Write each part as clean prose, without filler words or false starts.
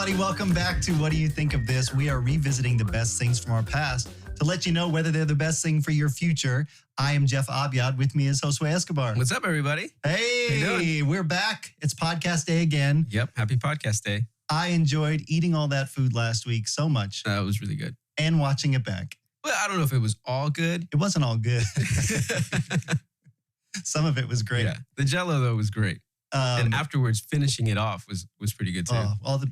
everybody. Welcome back to What Do You Think of This? We are revisiting the best things from our past to let you know whether they're the best thing for your future. I am Jeff Abiad. With me is Josue Escobar. What's up, everybody? Hey, we're back. It's podcast day again. Yep, happy podcast day. I enjoyed eating all that food last week so much. That was really good. And watching it back. Well, I don't know if it was all good. It wasn't all good. Some of it was great. Yeah, the Jell-O, though, was great. And afterwards, finishing it off was pretty good, too.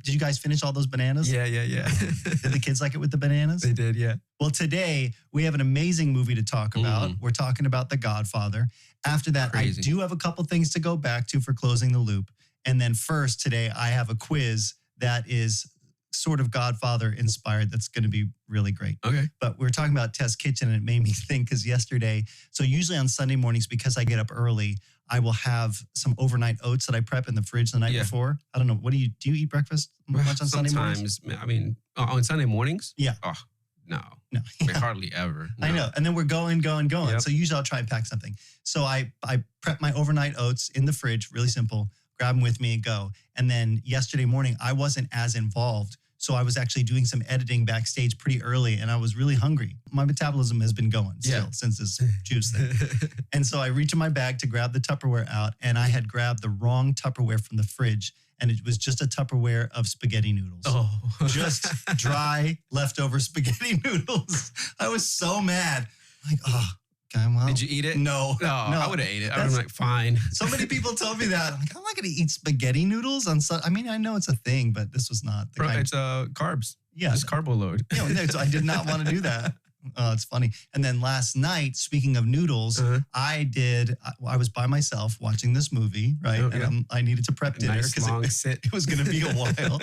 Did you guys finish all those bananas? Yeah. Did the kids like it with the bananas? They did, yeah. Well, today we have an amazing movie to talk about. We're talking about The Godfather. After that, I do have a couple things to go back to for closing the loop. And then first, today, I have a quiz that is sort of Godfather inspired. That's going to be really great. Okay. But we're talking about Test Kitchen, and it made me think because yesterday, so usually on Sunday mornings, because I get up early, I will have some overnight oats that I prep in the fridge the night before. I don't know. What do you eat breakfast much on Sunday mornings? Sometimes. I mean, on Sunday mornings? Yeah. Oh, no. Yeah. Hardly ever. No. I know. And then we're going. Yep. So usually I'll try and pack something. So I prep my overnight oats in the fridge, really simple, grab them with me and go. And then yesterday morning, I wasn't as involved. So I was actually doing some editing backstage pretty early and I was really hungry. My metabolism has been going still since this juice thing. And so I reached in my bag to grab the Tupperware out and I had grabbed the wrong Tupperware from the fridge and it was just a Tupperware of spaghetti noodles. Oh. Just dry leftover spaghetti noodles. I was so mad. Like, okay, well. Did you eat it? No. I would have ate it. I would have been like, fine. So many people told me that. I'm like, I'm not going to eat spaghetti noodles on Sunday. I mean, I know it's a thing, but this was not the kind. It's carbs. Yeah. It's carbo load. So I did not want to do that. It's funny. And then last night, speaking of noodles, I was by myself watching this movie, right? And I needed to prep dinner because it was going to be a while.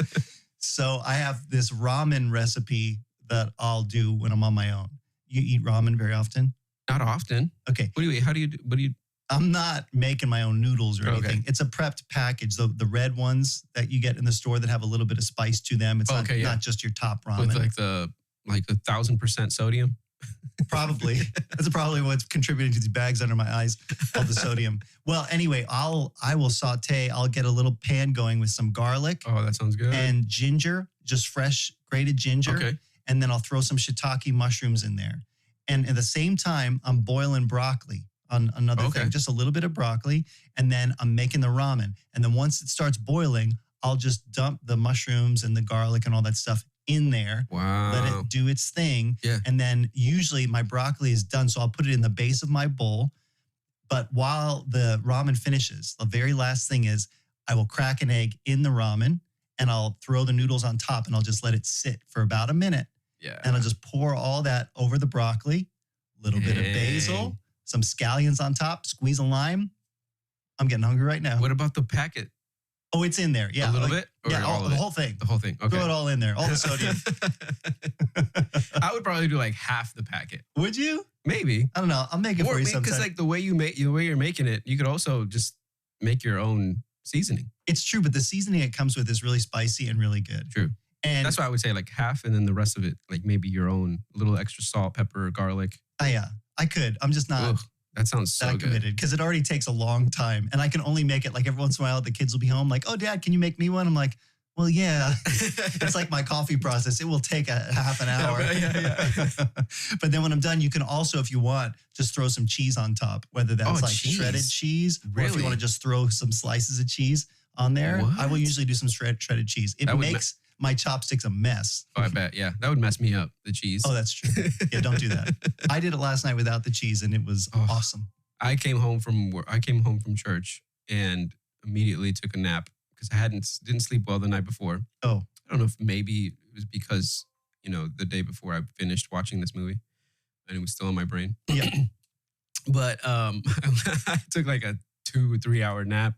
So I have this ramen recipe that I'll do when I'm on my own. You eat ramen very often? Not often. Okay. What do you eat? I'm not making my own noodles or anything. It's a prepped package. The red ones that you get in the store that have a little bit of spice to them. It's not just your top ramen. With like 1,000% sodium? Probably. That's probably what's contributing to these bags under my eyes, all the sodium. Well, anyway, I will saute. I'll get a little pan going with some garlic. Oh, that sounds good. And ginger, just fresh grated ginger. Okay. And then I'll throw some shiitake mushrooms in there. And at the same time, I'm boiling broccoli on another thing, just a little bit of broccoli. And then I'm making the ramen. And then once it starts boiling, I'll just dump the mushrooms and the garlic and all that stuff in there. Wow. Let it do its thing. Yeah. And then usually my broccoli is done. So I'll put it in the base of my bowl. But while the ramen finishes, the very last thing is I will crack an egg in the ramen and I'll throw the noodles on top and I'll just let it sit for about a minute. Yeah. And I'll just pour all that over the broccoli, a little bit of basil, some scallions on top, squeeze a lime. I'm getting hungry right now. What about the packet? Oh, it's in there. Yeah. A little bit? Or Yeah, the whole thing. The whole thing. Okay. Throw it all in there, all the sodium. I would probably do like half the packet. Would you? Maybe. I don't know. I'll make it for you sometime. Because like the way you're making it, you could also just make your own seasoning. It's true, but the seasoning it comes with is really spicy and really good. True. And that's why I would say like half and then the rest of it, like maybe your own little extra salt, pepper, garlic. Yeah, I could. I'm just not that sounds so good. Committed because it already takes a long time. And I can only make it like every once in a while the kids will be home like, oh, Dad, can you make me one? I'm like, well, yeah. It's like my coffee process. It will take a half an hour. Yeah. But then when I'm done, you can also, if you want, just throw some cheese on top, whether that's shredded cheese or if you want to just throw some slices of cheese on there. What? I will usually do some shredded cheese. It makes my chopsticks a mess. Oh, I bet. Yeah. That would mess me up, the cheese. Oh, that's true. Yeah, don't do that. I did it last night without the cheese and it was awesome. I came home from church and immediately took a nap because I didn't sleep well the night before. Oh. I don't know if maybe it was because, the day before I finished watching this movie and it was still in my brain. Yeah. But I took like a 2 or 3 hour nap,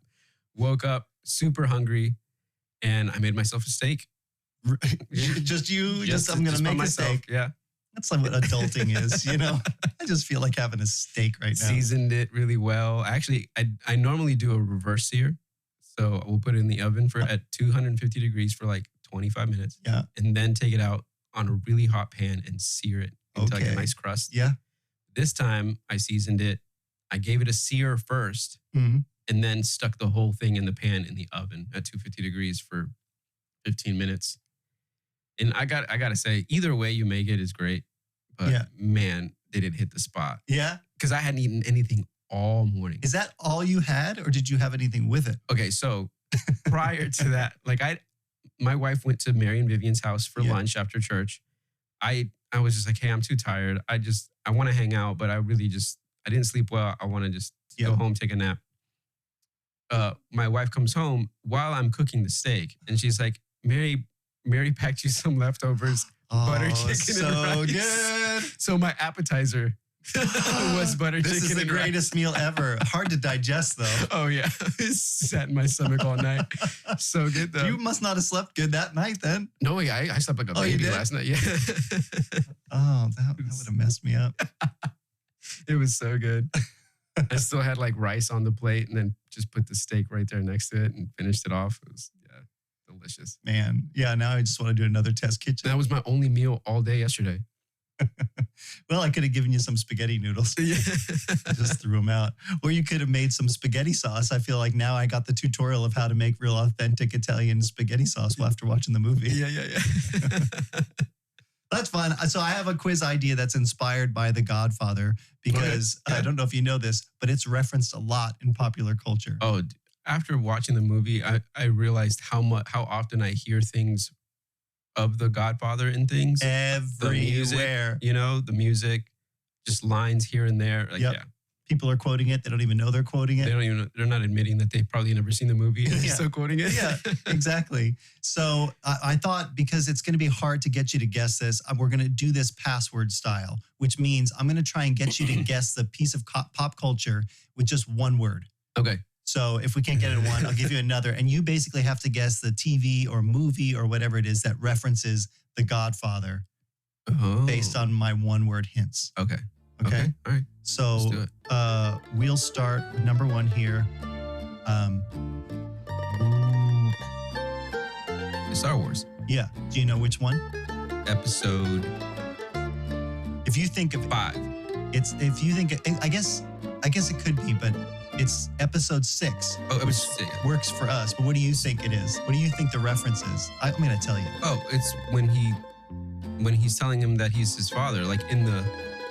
woke up super hungry, and I made myself a steak. Just I'm going to make a steak. Yeah. That's like what adulting is, I just feel like having a steak right now. Seasoned it really well. Actually, I normally do a reverse sear. So we'll put it in the oven at 250 degrees for like 25 minutes. Yeah. And then take it out on a really hot pan and sear it until I get a nice crust. Yeah. This time I seasoned it. I gave it a sear first and then stuck the whole thing in the pan in the oven at 250 degrees for 15 minutes. And I gotta say, either way you make it is great. But man, they didn't hit the spot. Yeah? Because I hadn't eaten anything all morning. Is that all you had, or did you have anything with it? Okay, so prior to that, like my wife went to Mary and Vivian's house for lunch after church. I was just like, hey, I'm too tired. I want to hang out, but I didn't sleep well. I want to just go home, take a nap. My wife comes home while I'm cooking the steak, and she's like, Mary packed you some leftovers, butter chicken and rice. So good. So my appetizer was butter chicken and rice. This is the greatest meal ever. Hard to digest, though. Oh, yeah. It sat in my stomach all night. So good, though. You must not have slept good that night, then. No, I slept like a baby last night. Yeah. Oh, that would have messed me up. It was so good. I still had like rice on the plate and then just put the steak right there next to it and finished it off. It was, delicious. Man, yeah, now I just want to do another test kitchen. That was my only meal all day yesterday. Well, I could have given you some spaghetti noodles. Yeah. I just threw them out. Or you could have made some spaghetti sauce. I feel like now I got the tutorial of how to make real authentic Italian spaghetti sauce after watching the movie. Yeah. That's fun. So I have a quiz idea that's inspired by The Godfather because I don't know if you know this, but it's referenced a lot in popular culture. Oh, after watching the movie, I realized how often I hear things of The Godfather in things. Everywhere. The music, just lines here and there. Like, People are quoting it. They don't even know they're quoting it. They're not admitting that they've probably never seen the movie and they're still quoting it. Yeah, exactly. So I thought, because it's going to be hard to get you to guess this, we're going to do this password style, which means I'm going to try and get you to guess the piece of pop culture with just one word. Okay. So if we can't get it in one, I'll give you another. And you basically have to guess the TV or movie or whatever it is that references The Godfather based on my one-word hints. Okay. Okay. All right. So let's do it. We'll start number one here. Star Wars. Yeah. Do you know which one? Episode. If you think of 5. I guess it could be, but it's episode 6. Oh, it was 6. Works for us. But what do you think it is? What do you think the reference is? I'm going to tell you. Oh, it's when he's telling him that he's his father, like in the.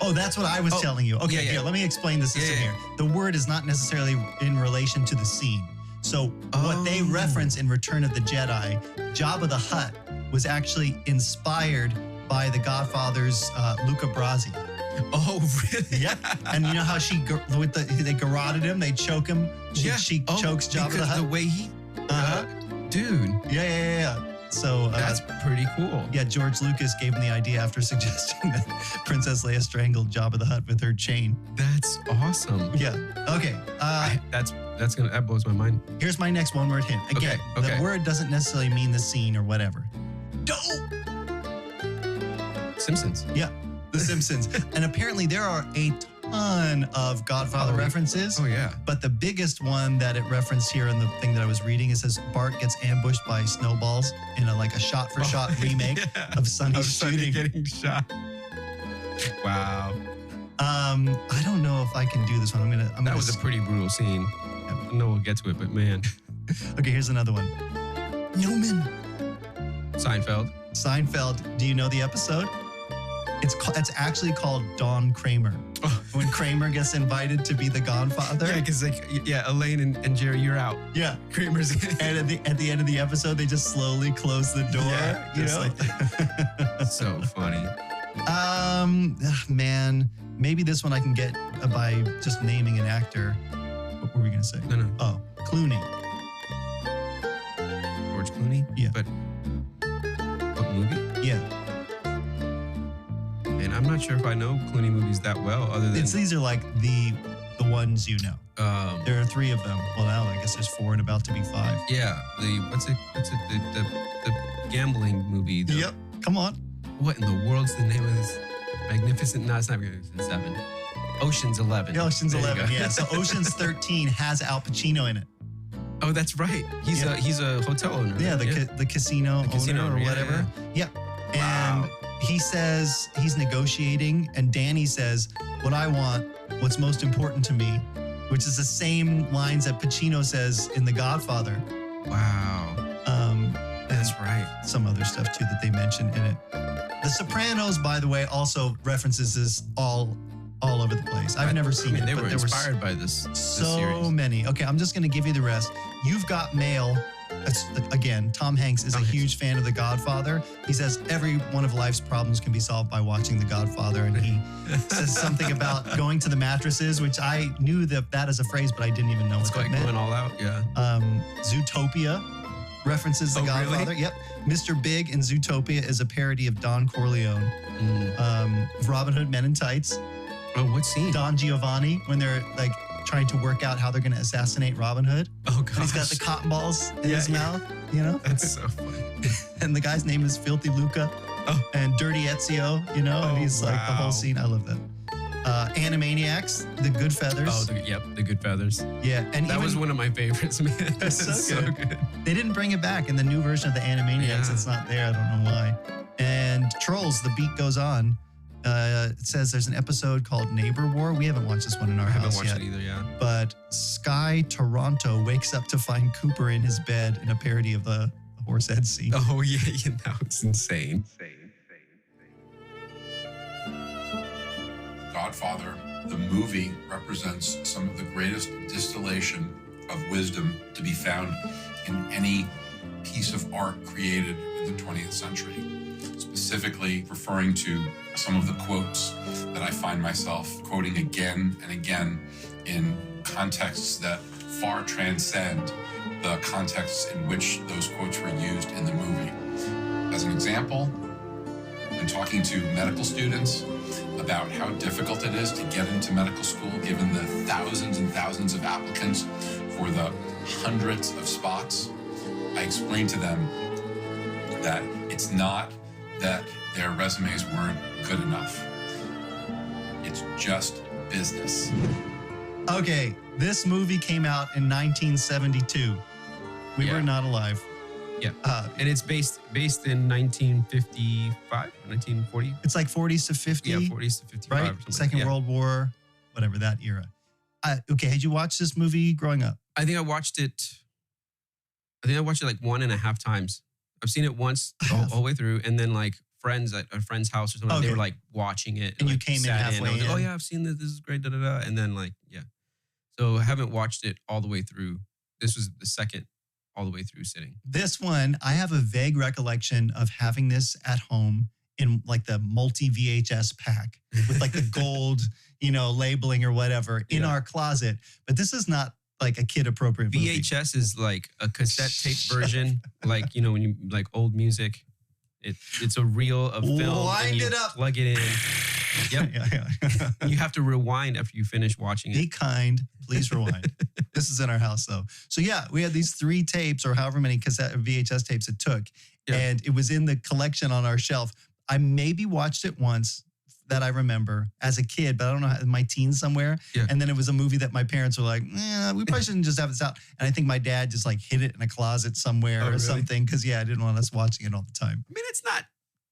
Oh, that's what I was telling you. Okay, here, let me explain the system here. The word is not necessarily in relation to the scene. So what they reference in Return of the Jedi, Jabba the Hutt was actually inspired by The Godfather's Luca Brasi. Oh, really? Yeah. And you know how they garroted him, they choke him. She chokes Jabba the Hutt. The way he, dude. Yeah. So that's pretty cool. Yeah, George Lucas gave him the idea after suggesting that Princess Leia strangled Jabba the Hutt with her chain. That's awesome. Yeah. Okay. That blows my mind. Here's my next one-word hint. Again, the word doesn't necessarily mean the scene or whatever. Simpsons. Yeah, The Simpsons. And apparently there are a ton of Godfather references. Oh, yeah. But the biggest one that it referenced here in the thing that I was reading, it says Bart gets ambushed by snowballs in a shot-for-shot remake of Sonny's shooting. Getting shot. Wow. I don't know if I can do this one. That was a pretty brutal scene. I know we'll get to it, but man. Okay, here's another one. Newman. Seinfeld. Do you know the episode? It's actually called Don Kramer. Oh. When Kramer gets invited to be the Godfather. Yeah, because Elaine and Jerry, you're out. Yeah. Kramer's and at the end of the episode, they just slowly close the door. Yeah, you know? like that. So funny. Man, maybe this one I can get by just naming an actor. What were we gonna say? No. Oh, Clooney. George Clooney? Yeah. But what movie? Yeah. And I'm not sure if I know Clooney movies that well, other than these are like the ones you know. There are 3 of them. Well, now I guess there's 4 and about to be 5. Yeah. The gambling movie. Yep. Come on. What in the world's the name of this? Magnificent? No, it's not Magnificent 7. Ocean's 11. Yeah, Ocean's 11. Yeah. So Ocean's 13 has Al Pacino in it. Oh, that's right. He's a hotel owner. Yeah, the casino owner or whatever. Yeah. And he says he's negotiating, and Danny says, "What I want, what's most important to me," which is the same lines that Pacino says in The Godfather. Wow. That's right. Right. some other stuff too that they mentioned in it. The Sopranos, by the way, also references this all over the place. I've never seen it, They but were there were inspired by this so series. many. Okay, I'm just going to give you the rest. You've Got Mail. Again, Tom Hanks is a huge fan of The Godfather. He says every one of life's problems can be solved by watching The Godfather. And he says something about going to the mattresses, which I knew that as a phrase, but I didn't even know what that meant. Going all out, yeah. Zootopia references The Godfather. Really? Yep. Mr. Big in Zootopia is a parody of Don Corleone. Robin Hood Men in Tights. Oh, what scene? Don Giovanni, when they're like trying to work out how they're going to assassinate Robin Hood. Oh, gosh. He's got the cotton balls in his mouth, you know? That's so funny. And the guy's name is Filthy Luca and Dirty Ezio, you know? And he's like the whole scene. I love that. Animaniacs, The Good Feathers. Oh, the Good Feathers. Yeah. And that was one of my favorites, man. That's so good. They didn't bring it back in the new version of the Animaniacs. Yeah. It's not there. I don't know why. And Trolls, The Beat Goes On. It says there's an episode called Neighbor War. We haven't watched this one in our house yet. I haven't watched it either, yeah. But Sky Toronto wakes up to find Cooper in his bed in a parody of the Horsehead scene. Oh, yeah, that was insane. Godfather, the movie, represents some of the greatest distillation of wisdom to be found in any piece of art created in the 20th century. Specifically referring to some of the quotes that I find myself quoting again and again in contexts that far transcend the contexts in which those quotes were used in the movie. As an example, when talking to medical students about how difficult it is to get into medical school given the thousands and thousands of applicants for the hundreds of spots, I explain to them that it's not that their resumes weren't good enough. It's just business. Okay, this movie came out in 1972. We were not alive. Yeah. And it's based in 1955, 1940. It's like 40s to 50. Yeah, 40s to 55. Right? Second World War, whatever, that era. Okay, had you watched this movie growing up? I think I watched it like 1.5 times. I've seen it once all the way through, and then like friends at a friend's house or something, they were like watching it. And you like, came in halfway in. Like, oh yeah, I've seen this. This is great. And then like, yeah. So I haven't watched it all the way through. This was the second all the way through sitting. This one, I have a vague recollection of having this at home in like the multi VHS pack with like the gold, labeling or whatever in our closet. But this is not like a kid appropriate movie. VHS is like a cassette tape version, like, when you like old music. It's a reel of film. Wind and you it up. Plug it in. Yep. Yeah. You have to rewind after you finish watching it. Be kind. Please rewind. This is in our house though. So yeah, we had these 3 tapes or however many cassette or VHS tapes it took. Yeah. And it was in the collection on our shelf. I maybe watched it once that I remember as a kid, but I don't know, in my teens somewhere. Yeah. And then it was a movie that my parents were like, we probably shouldn't just have this out. And I think my dad just like hid it in a closet somewhere or something. Cause I didn't want us watching it all the time. I mean, it's not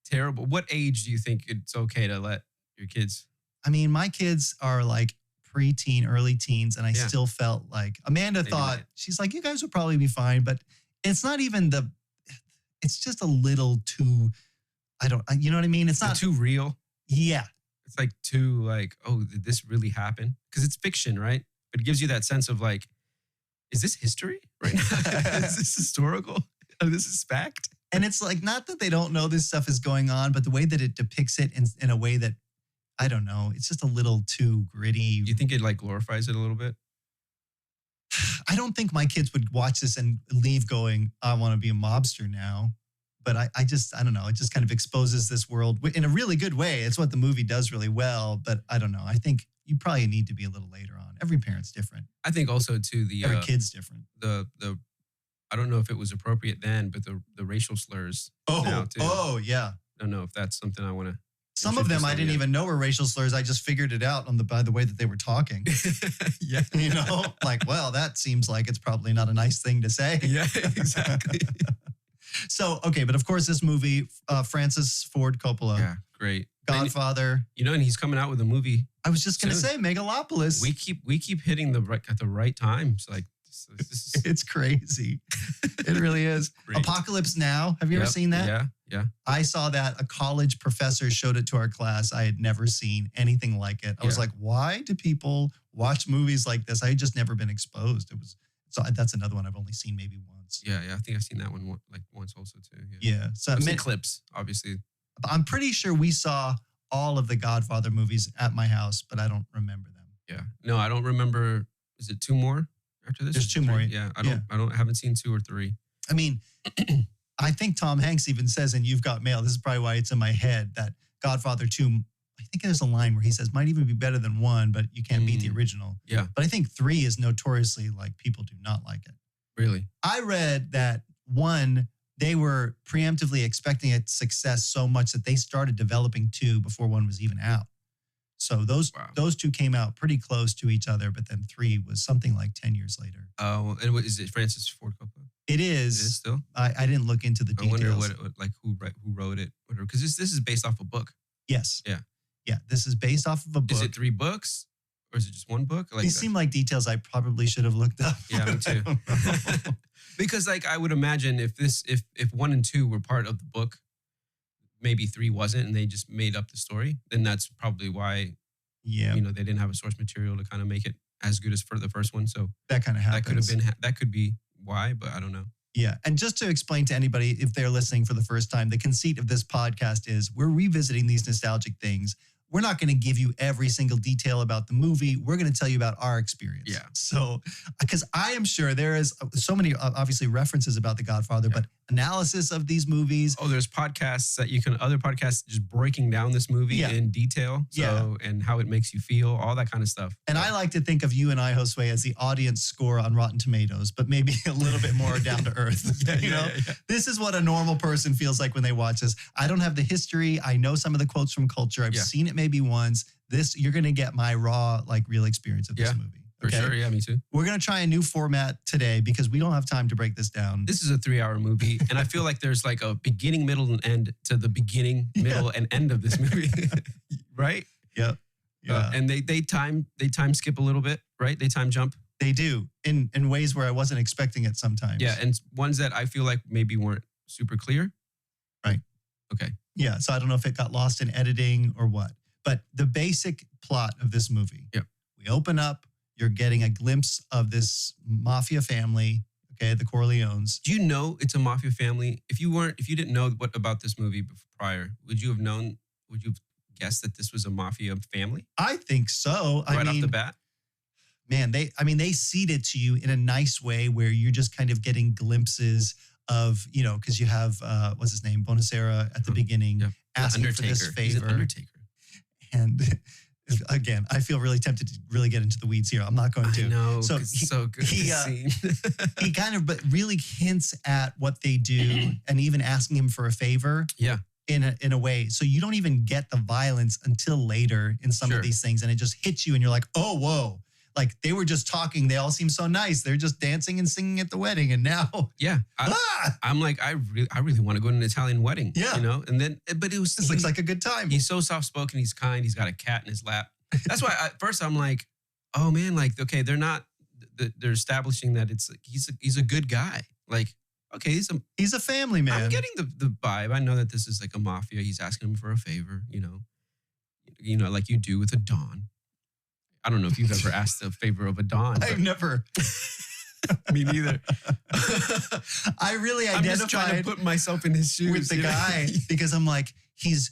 terrible. What age do you think it's okay to let your kids? I mean, my kids are like preteen, early teens. And I still felt like Amanda thought, she's like, you guys would probably be fine, but it's not even it's just a little too, you know what I mean? It's not too real. Yeah. It's like too like, oh, did this really happen? Because it's fiction, right? But it gives you that sense of like, is this history right now? Is this historical? Oh, this is fact? And it's like, not that they don't know this stuff is going on, but the way that it depicts it in a way that, I don't know, it's just a little too gritty. Do you think it like glorifies it a little bit? I don't think my kids would watch this and leave going, I want to be a mobster now. But I don't know. It just kind of exposes this world in a really good way. It's what the movie does really well. But I don't know. I think you probably need to be a little later on. Every parent's different. I think also too every kid's different. The I don't know if it was appropriate then, but the racial slurs now too. Oh yeah. I don't know if that's something I want to. Some of them I didn't even know were racial slurs. I just figured it out by the way that they were talking. Yeah. Like, well, that seems like it's probably not a nice thing to say. Yeah, exactly. So, okay, but of course this movie, Francis Ford Coppola. Yeah, great. Godfather. And he's coming out with a movie. I was just going to say Megalopolis. We keep hitting at the right times. Like this is it's crazy. It really is. Great. Apocalypse Now. Have you ever seen that? Yeah. I saw that. A college professor showed it to our class. I had never seen anything like it. I was like, why do people watch movies like this? I had just never been exposed. So that's another one I've only seen maybe once. Yeah. I think I've seen that one like once also too. Yeah. So I've seen clips, obviously. I'm pretty sure we saw all of the Godfather movies at my house, but I don't remember them. Yeah. No, I don't remember. Is it 2 more after this? There's 2 more. Yeah. I haven't seen 2 or 3. I mean, I think Tom Hanks even says in You've Got Mail, this is probably why it's in my head, that Godfather 2, I think there's a line where he says, might even be better than 1, but you can't beat the original. Yeah. But I think 3 is notoriously like people do not like it. Really? I read that 1, they were preemptively expecting its success so much that they started developing 2 before 1 was even out. So those 2 came out pretty close to each other, but then 3 was something like 10 years later. Oh, and what is it? Francis Ford Coppola? It is. It is still? I didn't look into the details. I wonder who wrote it, because this is based off a book. Yes. Yeah. Yeah. This is based off of a book. Is it 3 books or is it just 1 book? These seem like details I probably should have looked up. Yeah, me too. Because like I would imagine if 1 and 2 were part of the book, maybe 3 wasn't, and they just made up the story, then that's probably why. Yeah. They didn't have a source material to kind of make it as good as for the first one. So that kind of happens. That could be why, but I don't know. Yeah. And just to explain to anybody, if they're listening for the first time, the conceit of this podcast is we're revisiting these nostalgic things. We're not going to give you every single detail about the movie. We're going to tell you about our experience. Yeah. So, because I am sure there is so many, obviously, references about The Godfather, but analysis of these movies. Oh, there's podcasts that other podcasts just breaking down this movie in detail. And how it makes you feel, all that kind of stuff. And I like to think of you and I, Josue, as the audience score on Rotten Tomatoes, but maybe a little bit more down to earth. This is what a normal person feels like when they watch this. I don't have the history. I know some of the quotes from culture. I've seen it maybe once. You're going to get my raw, like real experience of this movie. For sure. Yeah, me too. We're going to try a new format today because we don't have time to break this down. This is a 3-hour movie. And I feel like there's like a beginning, middle, and end to the beginning, middle, and end of this movie. Right? Yeah. And they time skip a little bit, right? They time jump. They do in ways where I wasn't expecting it sometimes. Yeah. And ones that I feel like maybe weren't super clear. Right. Okay. Yeah. So I don't know if it got lost in editing or what. But the basic plot of this movie. Yep. We open up. You're getting a glimpse of this mafia family, okay, the Corleones. Do you know it's a mafia family? If you didn't know what about this movie prior, would you have guessed that this was a mafia family? I think so. Right off the bat? Man, they seed it to you in a nice way where you're just kind of getting glimpses of, because you have, what's his name, Bonacera at the beginning, asking for this favor. He's an Undertaker. And again, I feel really tempted to really get into the weeds here. I'm not going to. I know, so so good. He kind of but really hints at what they do and even asking him for a favor. Yeah. In a way. So you don't even get the violence until later in some of these things. And it just hits you and you're like, oh, whoa. Like they were just talking. They all seem so nice. They're just dancing and singing at the wedding. And now. Yeah. I'm like, I really want to go to an Italian wedding. Yeah. And then, but it was. This looks like a good time. He's so soft-spoken. He's kind. He's got a cat in his lap. That's why at first I'm like, oh man, like, okay, they're establishing that it's like, he's a good guy. Like, okay, he's a family man. I'm getting the vibe. I know that this is like a mafia. He's asking him for a favor, like you do with a Don. I don't know if you've ever asked a favor of a Don. I've never. Me neither. I really identified. I'm just trying to put myself in his shoes with the guy because I'm like, he's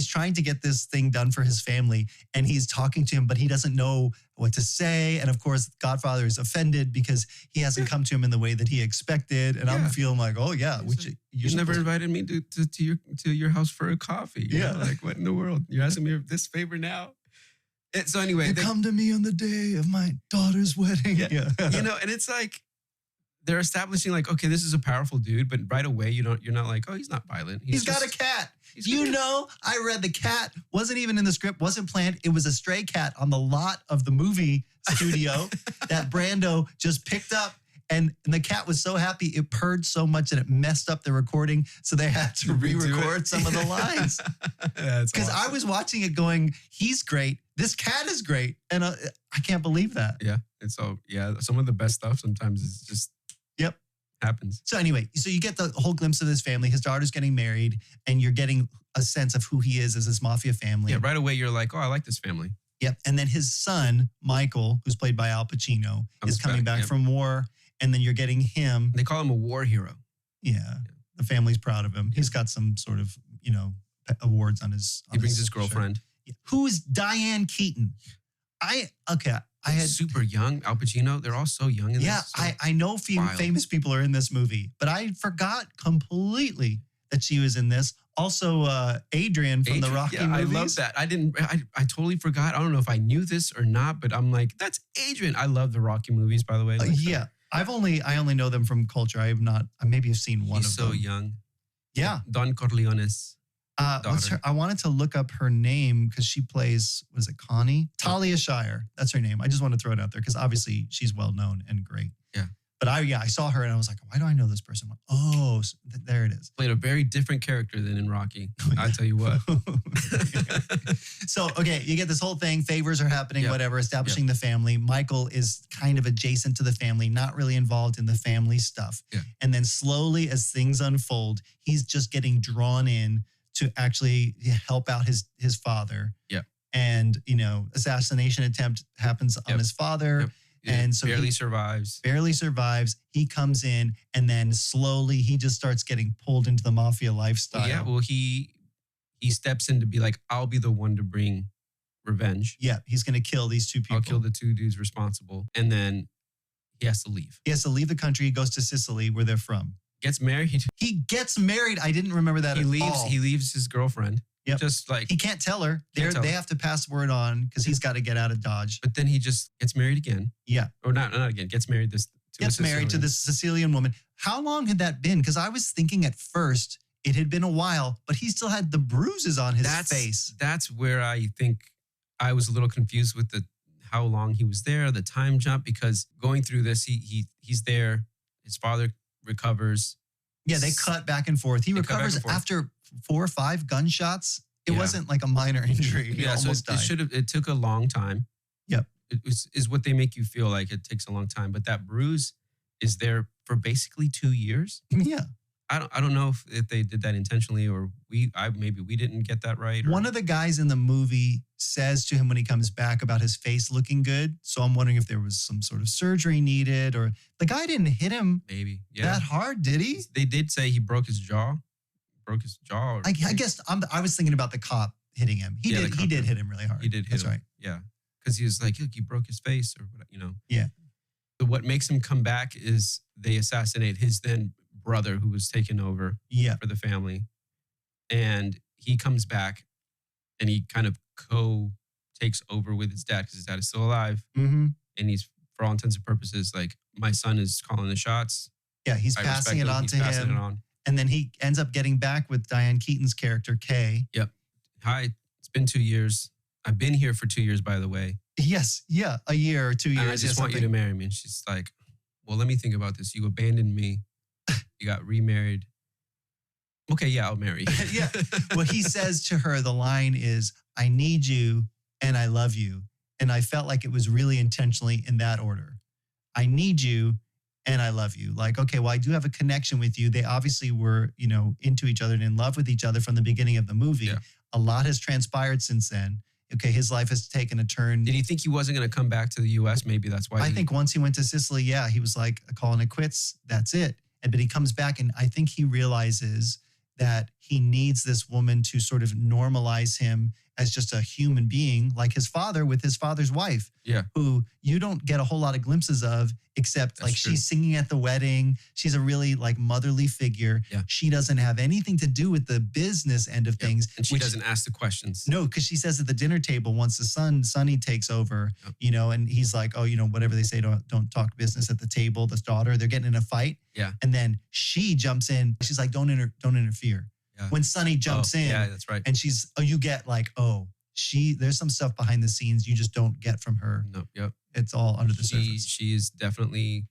trying to get this thing done for his family and he's talking to him, but he doesn't know what to say. And of course, Godfather is offended because he hasn't come to him in the way that he expected. And I'm feeling like, oh yeah, you never invited me to your house for a coffee. You know? Like what in the world? You're asking me this favor now? So anyway, come to me on the day of my daughter's wedding. Yeah. And it's like they're establishing like, okay, this is a powerful dude, but right away you're not like, oh, he's not violent. He's got a cat. I read the cat wasn't even in the script, wasn't planned. It was a stray cat on the lot of the movie studio that Brando just picked up. And the cat was so happy, it purred so much that it messed up the recording. So they had to re-record some of the lines. Because I was watching it going, he's great. This cat is great. And I can't believe that. Yeah. And so, some of the best stuff sometimes is just. Yep. happens. So anyway, so you get the whole glimpse of his family. His daughter's getting married, and you're getting a sense of who he is as his mafia family. Yeah, right away you're like, oh, I like this family. Yep. And then his son, Michael, who's played by Al Pacino, is coming back from war. And then you're getting him. They call him a war hero. Yeah. The family's proud of him. He's got some sort of, awards on his. He brings his girlfriend. Who is Diane Keaton? I had super young. Al Pacino. They're all so young in this. So I know famous people are in this movie, but I forgot completely that she was in this. Also, Adrian from the Rocky movies. I love that. I totally forgot. I don't know if I knew this or not, but I'm like, that's Adrian. I love the Rocky movies, by the way. Yeah. I only know them from culture. I maybe have seen one of them. He's so young. Yeah. Don Corleone's daughter. I wanted to look up her name because she plays, was it Connie? Talia Shire. That's her name. I just want to throw it out there because obviously she's well known and great. Yeah. But I saw her and I was like, why do I know this person? Oh, there it is. Played a very different character than in Rocky. I'll tell you what. So, okay, you get this whole thing. Favors are happening, whatever, establishing the family. Michael is kind of adjacent to the family, not really involved in the family stuff. Yeah. And then slowly as things unfold, he's just getting drawn in to actually help out his father. Yeah. And, assassination attempt happens on his father. Yep. And so barely survives. He comes in and then slowly he just starts getting pulled into the mafia lifestyle. Yeah, well, he steps in to be like, I'll be the one to bring revenge. Yeah, he's going to kill these two people. I'll kill the two dudes responsible. And then he has to leave. He has to leave the country. He goes to Sicily where they're from. Gets married. He gets married. I didn't remember that at all. He leaves his girlfriend. Yep. Just like he can't tell her. They have to pass word on because he's got to get out of Dodge. But then he just gets married again. Yeah. Or not again. Gets married to this Sicilian woman. How long had that been? Because I was thinking at first it had been a while, but he still had the bruises on his face. That's where I think I was a little confused with how long he was there, the time jump, because going through this, he's there. His father recovers. Yeah, they cut back and forth. He recovers after 4 or 5 gunshots. It wasn't like a minor injury. He almost died. It took a long time. Yep. Is what they make you feel like it takes a long time. But that bruise is there for basically 2 years. Yeah. I don't know if they did that intentionally or maybe we didn't get that right. One of the guys in the movie says to him when he comes back about his face looking good. So I'm wondering if there was some sort of surgery needed or the guy didn't hit him that hard, did he? They did say he broke his jaw. I guess I was thinking about the cop hitting him. He did hit him really hard. He did hit him. That's right. Yeah. Because he was like, look, he broke his face or whatever, Yeah. But what makes him come back is they assassinate his then brother who was taken over for the family. And he comes back and he kind of takes over with his dad because his dad is still alive. Mm-hmm. And he's, for all intents and purposes, like, my son is calling the shots. Yeah, he's passing it on to him. And then he ends up getting back with Diane Keaton's character, Kay. Yep. Hi, it's been 2 years. I've been here for 2 years, by the way. Yes. Yeah. A year or 2 years. And I just want you to marry me. And she's like, well, let me think about this. You abandoned me. You got remarried. Okay, yeah, I'll marry you. Yeah. Well, he says to her, the line is, I need you and I love you. And I felt like it was really intentionally in that order. I need you and I love you. Like, okay, well, I do have a connection with you. They obviously were, into each other and in love with each other from the beginning of the movie. Yeah. A lot has transpired since then. Okay, his life has taken a turn. Did he think he wasn't going to come back to the U.S.? Maybe that's why. I think once he went to Sicily, he was like, calling it quits. That's it. But he comes back and I think he realizes that he needs this woman to sort of normalize him as just a human being, like his father with his father's wife, who you don't get a whole lot of glimpses of, except That's true. She's singing at the wedding. She's a really like motherly figure. Yeah. She doesn't have anything to do with the business end of things. And she doesn't ask the questions. No, because she says at the dinner table, once the Sonny takes over, and he's like, oh, whatever they say, don't talk business at the table. This daughter, they're getting in a fight. Yeah. And then she jumps in. She's like, don't interfere. Yeah. When Sonny jumps in. Yeah, that's right. And you get like, there's some stuff behind the scenes you just don't get from her. No, yep. It's all under the surface. She is definitely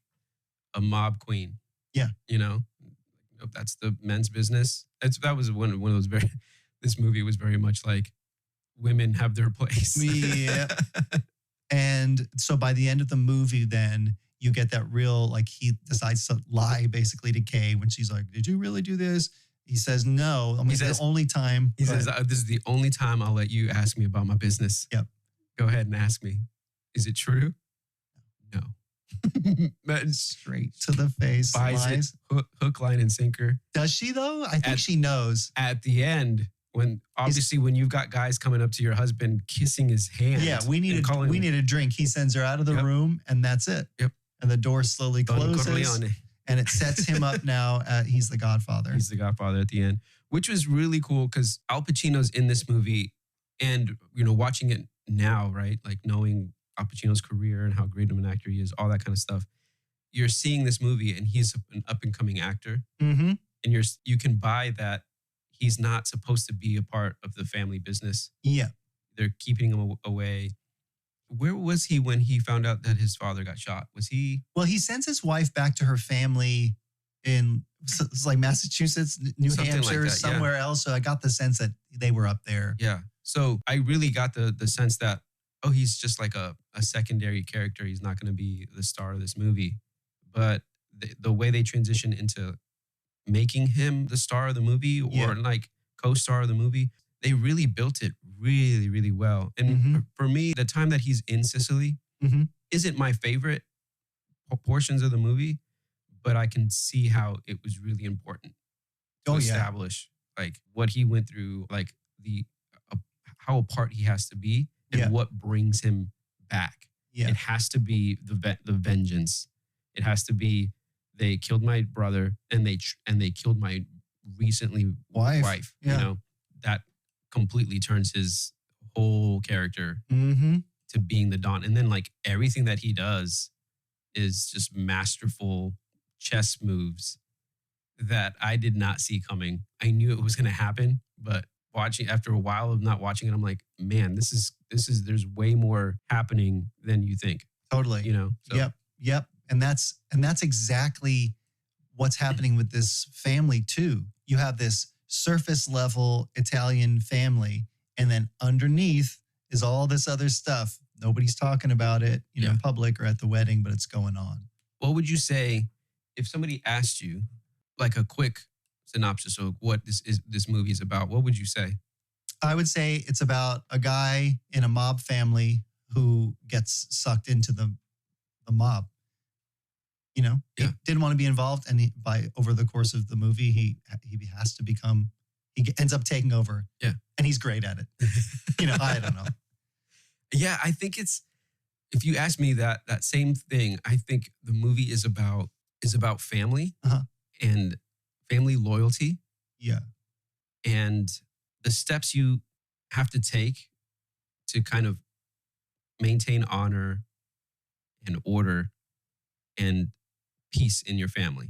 a mob queen. Yeah. That's the men's business. That was one of those this movie was very much like women have their place. Yeah. And so by the end of the movie, then you get that real, like he decides to lie basically to Kay when she's like, did you really do this? He says, no. I mean, it's the only time. He says, this is the only time I'll let you ask me about my business. Yep. Go ahead and ask me. Is it true? No. Straight to the face. Buys it, hook, line, and sinker. Does she though? I think she knows. At the end, when you've got guys coming up to your husband kissing his hand. Yeah, we need a drink. He sends her out of the room and that's it. Yep. And the door slowly closes. And it sets him up now. He's the Godfather. He's the Godfather at the end, which was really cool because Al Pacino's in this movie, and watching it now, right? Like knowing Al Pacino's career and how great of an actor he is, all that kind of stuff. You're seeing this movie, and he's an up and coming actor, and you can buy that he's not supposed to be a part of the family business. Yeah, they're keeping him away. Where was he when he found out that his father got shot? Was he? Well, he sends his wife back to her family in like Massachusetts, New Hampshire, like somewhere else. So I got the sense that they were up there. Yeah. So I really got the sense that, he's just like a secondary character. He's not going to be the star of this movie. But the way they transition into making him the star of the movie or like co-star of the movie, they really built it really, really well. And for me, the time that he's in Sicily isn't my favorite portions of the movie, but I can see how it was really important to establish like what he went through, like how apart he has to be and what brings him back. Yeah. It has to be the vengeance. It has to be they killed my brother and they killed my recently wife. Yeah. That completely turns his whole character to being the Don. And then like everything that he does is just masterful chess moves that I did not see coming. I knew it was going to happen, but after a while of not watching it, I'm like, man, there's way more happening than you think. Totally. So. Yep. And that's exactly what's happening with this family too. You have this surface level Italian family, and then underneath is all this other stuff. Nobody's talking about it, in public or at the wedding, but it's going on. What would you say if somebody asked you like a quick synopsis of what this movie is about? What would you say? I would say it's about a guy in a mob family who gets sucked into the mob. He didn't want to be involved, and over the course of the movie, he has to become. He ends up taking over. Yeah, and he's great at it. I don't know. Yeah, I think if you ask me that same thing, I think the movie is about family and family loyalty. Yeah, and the steps you have to take to kind of maintain honor and order and peace in your family.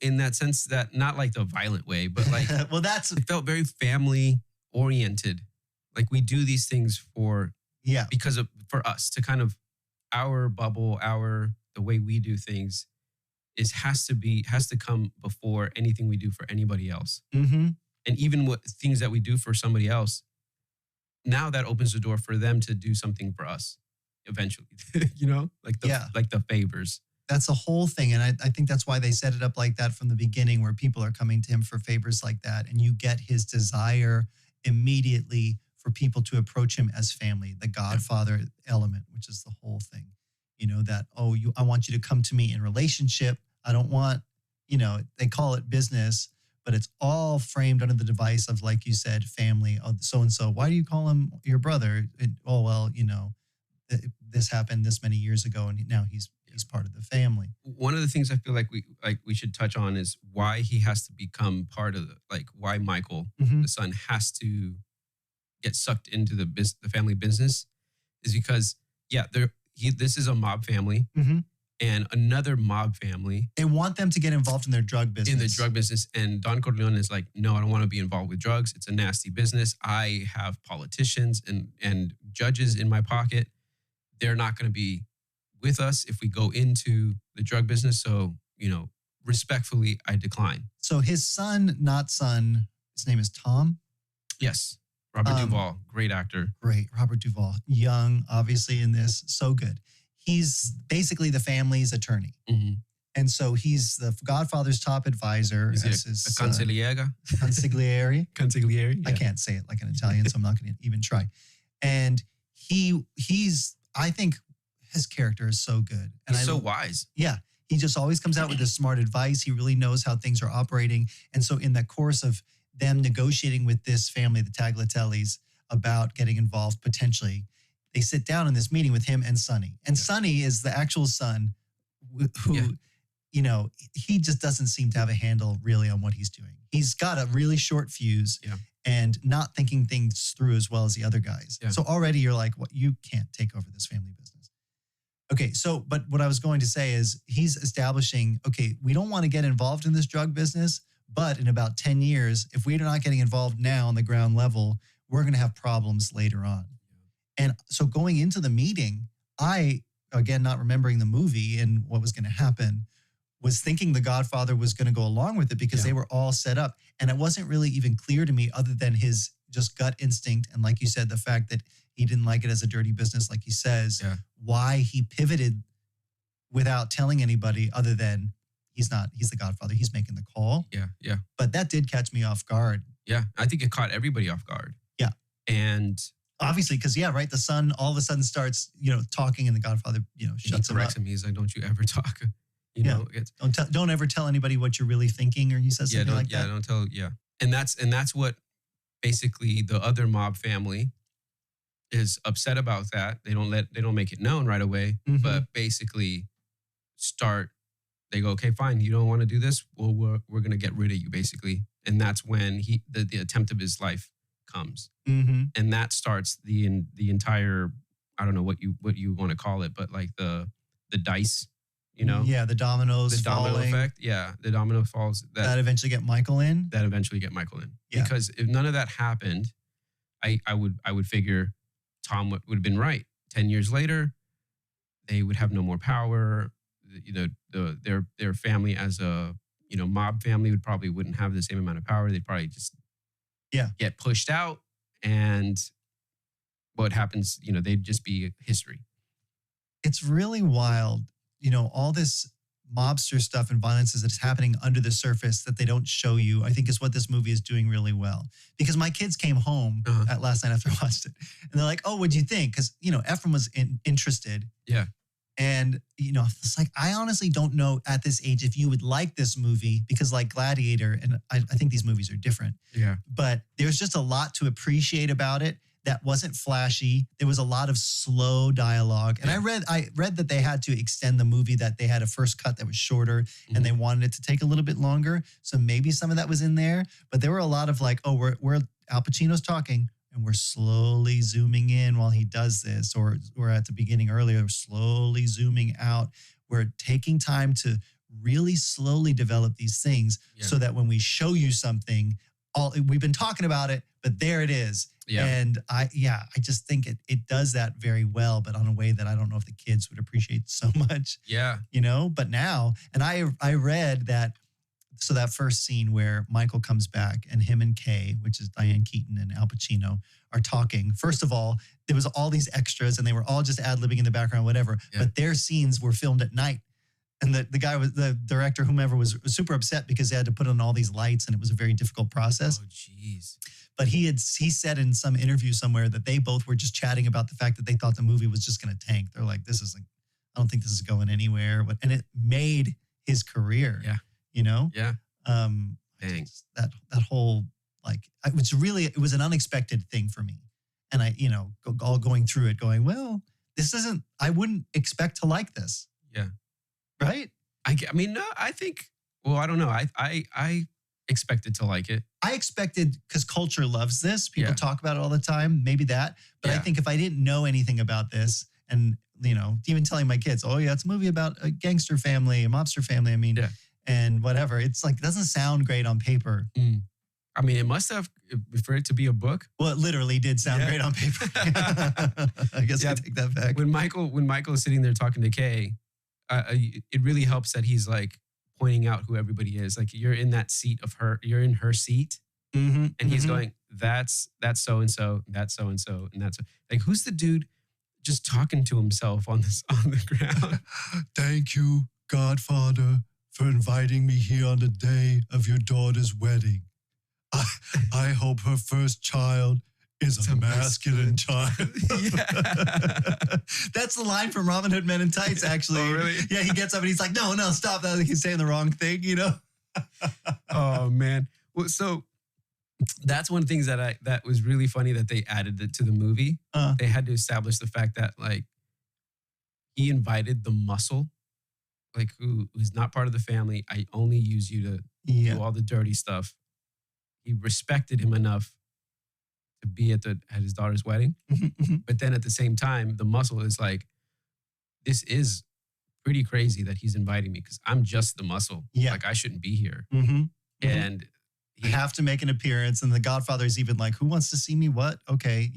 In that sense that not like the violent way, but like, it felt very family oriented. Like we do these things for us to kind of our bubble, the way we do things has to come before anything we do for anybody else. And even what things that we do for somebody else, now that opens the door for them to do something for us eventually, like the favors. That's the whole thing. And I think that's why they set it up like that from the beginning, where people are coming to him for favors like that. And you get his desire immediately for people to approach him as family, the Godfather element, which is the whole thing. I want you to come to me in relationship. I don't want, they call it business, but it's all framed under the device of, like you said, family. Oh, so-and-so, why do you call him your brother? This happened this many years ago, and now he's part of the family. One of the things I feel like we should touch on is why he has to become part of why Michael, the son, has to get sucked into the family business is because this is a mob family and another mob family. They want them to get involved in their drug business. And Don Corleone is like, no, I don't want to be involved with drugs. It's a nasty business. I have politicians and judges in my pocket. They're not going to be with us if we go into the drug business. So, respectfully, I decline. So his son, his name is Tom? Yes. Robert Duvall, great actor. Great. Robert Duvall, young, obviously in this, so good. he's basically the family's attorney. Mhm. And so he's the Godfather's top advisor. Is as he his, a consigliere? consigliere. Consigliere? I can't say it like an Italian, so I'm not going to even try. And he's, I think his character is so good. And He's so wise. Yeah. He just always comes out with this smart advice. He really knows how things are operating. And so in the course of them negotiating with this family, the Tagliatellis, about getting involved potentially, they sit down in this meeting with him and Sonny. And Sonny is the actual son who, you know, he just doesn't seem to have a handle really on what he's doing. He's got a really short fuse and not thinking things through as well as the other guys. Yeah. So already you're like, what, you can't take over this family business. Okay, so, but what I was going to say is he's establishing, okay, we don't want to get involved in this drug business, but in about 10 years, if we're not getting involved now on the ground level, we're going to have problems later on. And so going into the meeting, I, again, not remembering the movie and what was going to happen, was thinking the Godfather was going to go along with it because they were all set up. And it wasn't really even clear to me other than his just gut instinct. And like you said, the fact that he didn't like it as a dirty business, like he says, why he pivoted without telling anybody other than he's the Godfather. He's making the call. Yeah. But that did catch me off guard. Yeah. I think it caught everybody off guard. Yeah. And obviously, because right, the son all of a sudden starts, talking, and the Godfather, shuts him up. Corrects him. He's like, "Don't you ever talk." You know, don't ever tell anybody what you're really thinking, or he says something like that. Don't tell. Yeah, and that's what basically the other mob family is upset about. That they don't make it known right away, but basically they go, "Okay, fine, you don't want to do this. Well, we're gonna get rid of you," basically, and that's when the attempt of his life comes, and that starts the entire, I don't know what you want to call it, but like the dice, the dominoes, the domino falling. effect, the domino falls that eventually get Michael in. Because if none of that happened, I would figure Tom would have been right. 10 years later, they would have no more power. Their family as a mob family wouldn't have the same amount of power. They'd probably just get pushed out, and what happens, they'd just be history. It's really wild, all this mobster stuff and violence that's happening under the surface that they don't show you, I think is what this movie is doing really well. Because my kids came home last night after I watched it, and they're like, "Oh, what'd you think?" Because, Ephraim was interested. Yeah. And, it's like, I honestly don't know at this age if you would like this movie, because like Gladiator, and I think these movies are different. Yeah. But there's just a lot to appreciate about it that wasn't flashy. There was a lot of slow dialogue. And I read that they had to extend the movie, that they had a first cut that was shorter and they wanted it to take a little bit longer. So maybe some of that was in there. But there were a lot of like, oh, we're Al Pacino's talking, and we're slowly zooming in while he does this, or we're at the beginning earlier, we're slowly zooming out. We're taking time to really slowly develop these things so that when we show you something, we've been talking about it, but there it is. Yeah. And I just think it does that very well, but on a way that I don't know if the kids would appreciate so much. Yeah. But now, and I read that, so that first scene where Michael comes back and him and Kay, which is Diane Keaton and Al Pacino, are talking. First of all, there was all these extras and they were all just ad-libbing in the background, whatever. Yeah. But their scenes were filmed at night. And the guy, the director, whomever, was super upset because they had to put on all these lights and it was a very difficult process. Oh, jeez. But he said in some interview somewhere that they both were just chatting about the fact that they thought the movie was just going to tank. They're like, I don't think this is going anywhere. And it made his career. Yeah. Yeah. Dang. That whole, it was an unexpected thing for me. And I, all going through it going, well, I wouldn't expect to like this. Yeah. Right? I mean, no, I think, well, I don't know. I expected to like it. I expected, because culture loves this. People talk about it all the time. Maybe that. But I think if I didn't know anything about this, and, even telling my kids, oh, yeah, it's a movie about a gangster family, a mobster family. I mean, and whatever. It's like, it doesn't sound great on paper. Mm. I mean, it must have, for it to be a book. Well, it literally did sound great on paper. I guess I take that back. When Michael is sitting there talking to Kay, it really helps that he's like pointing out who everybody is. Like, you're in that seat of her, you're in her seat. And he's going, that's so-and-so, that's so-and-so, and that's like, who's the dude? just talking to himself on the ground. Thank you, Godfather, for inviting me here on the day of your daughter's wedding. I hope her first child is a masculine child. Yeah. That's the line from Robin Hood Men in Tights, actually. Oh, really? Yeah, he gets up and he's like, no, stop that. He's saying the wrong thing, you know? Oh, man. Well, so that's one of the things that was really funny that they added to the movie. They had to establish the fact that like he invited the muscle, like who's not part of the family. I only use you to do all the dirty stuff. He respected him enough to be at his daughter's wedding. But then at the same time, the muscle is like, this is pretty crazy that he's inviting me because I'm just the muscle. Yeah. Like I shouldn't be here. And you have to make an appearance. And the Godfather is even like, who wants to see me? What? Okay,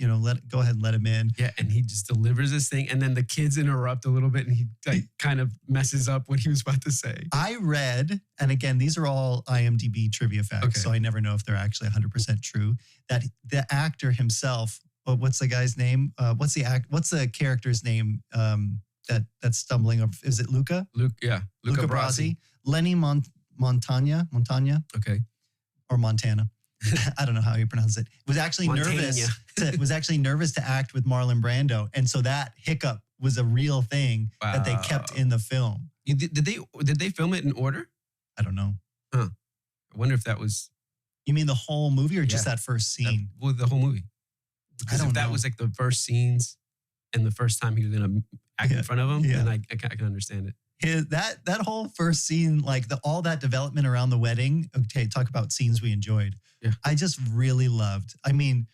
go ahead and let him in. Yeah, and he just delivers this thing. And then the kids interrupt a little bit and he like kind of messes up what he was about to say. I read, and again, these are all IMDb trivia facts, so I never know if they're actually 100% true, that the actor himself, what's the guy's name? What's the character's name that's stumbling up? Is it Luca? Luca Brasi. Lenny Montagna. Okay. Or Montana. I don't know how you pronounce it. Was actually nervous to act with Marlon Brando. And so that hiccup was a real thing that they kept in the film. Did they film it in order? I don't know. Huh. I wonder if that was... You mean the whole movie or just that first scene? The whole movie. Because if that was like the first scenes and the first time he was going to act in front of him, then I can understand it. That whole first scene, like all that development around the wedding. Okay, talk about scenes we enjoyed. Yeah. I just really loved. I mean,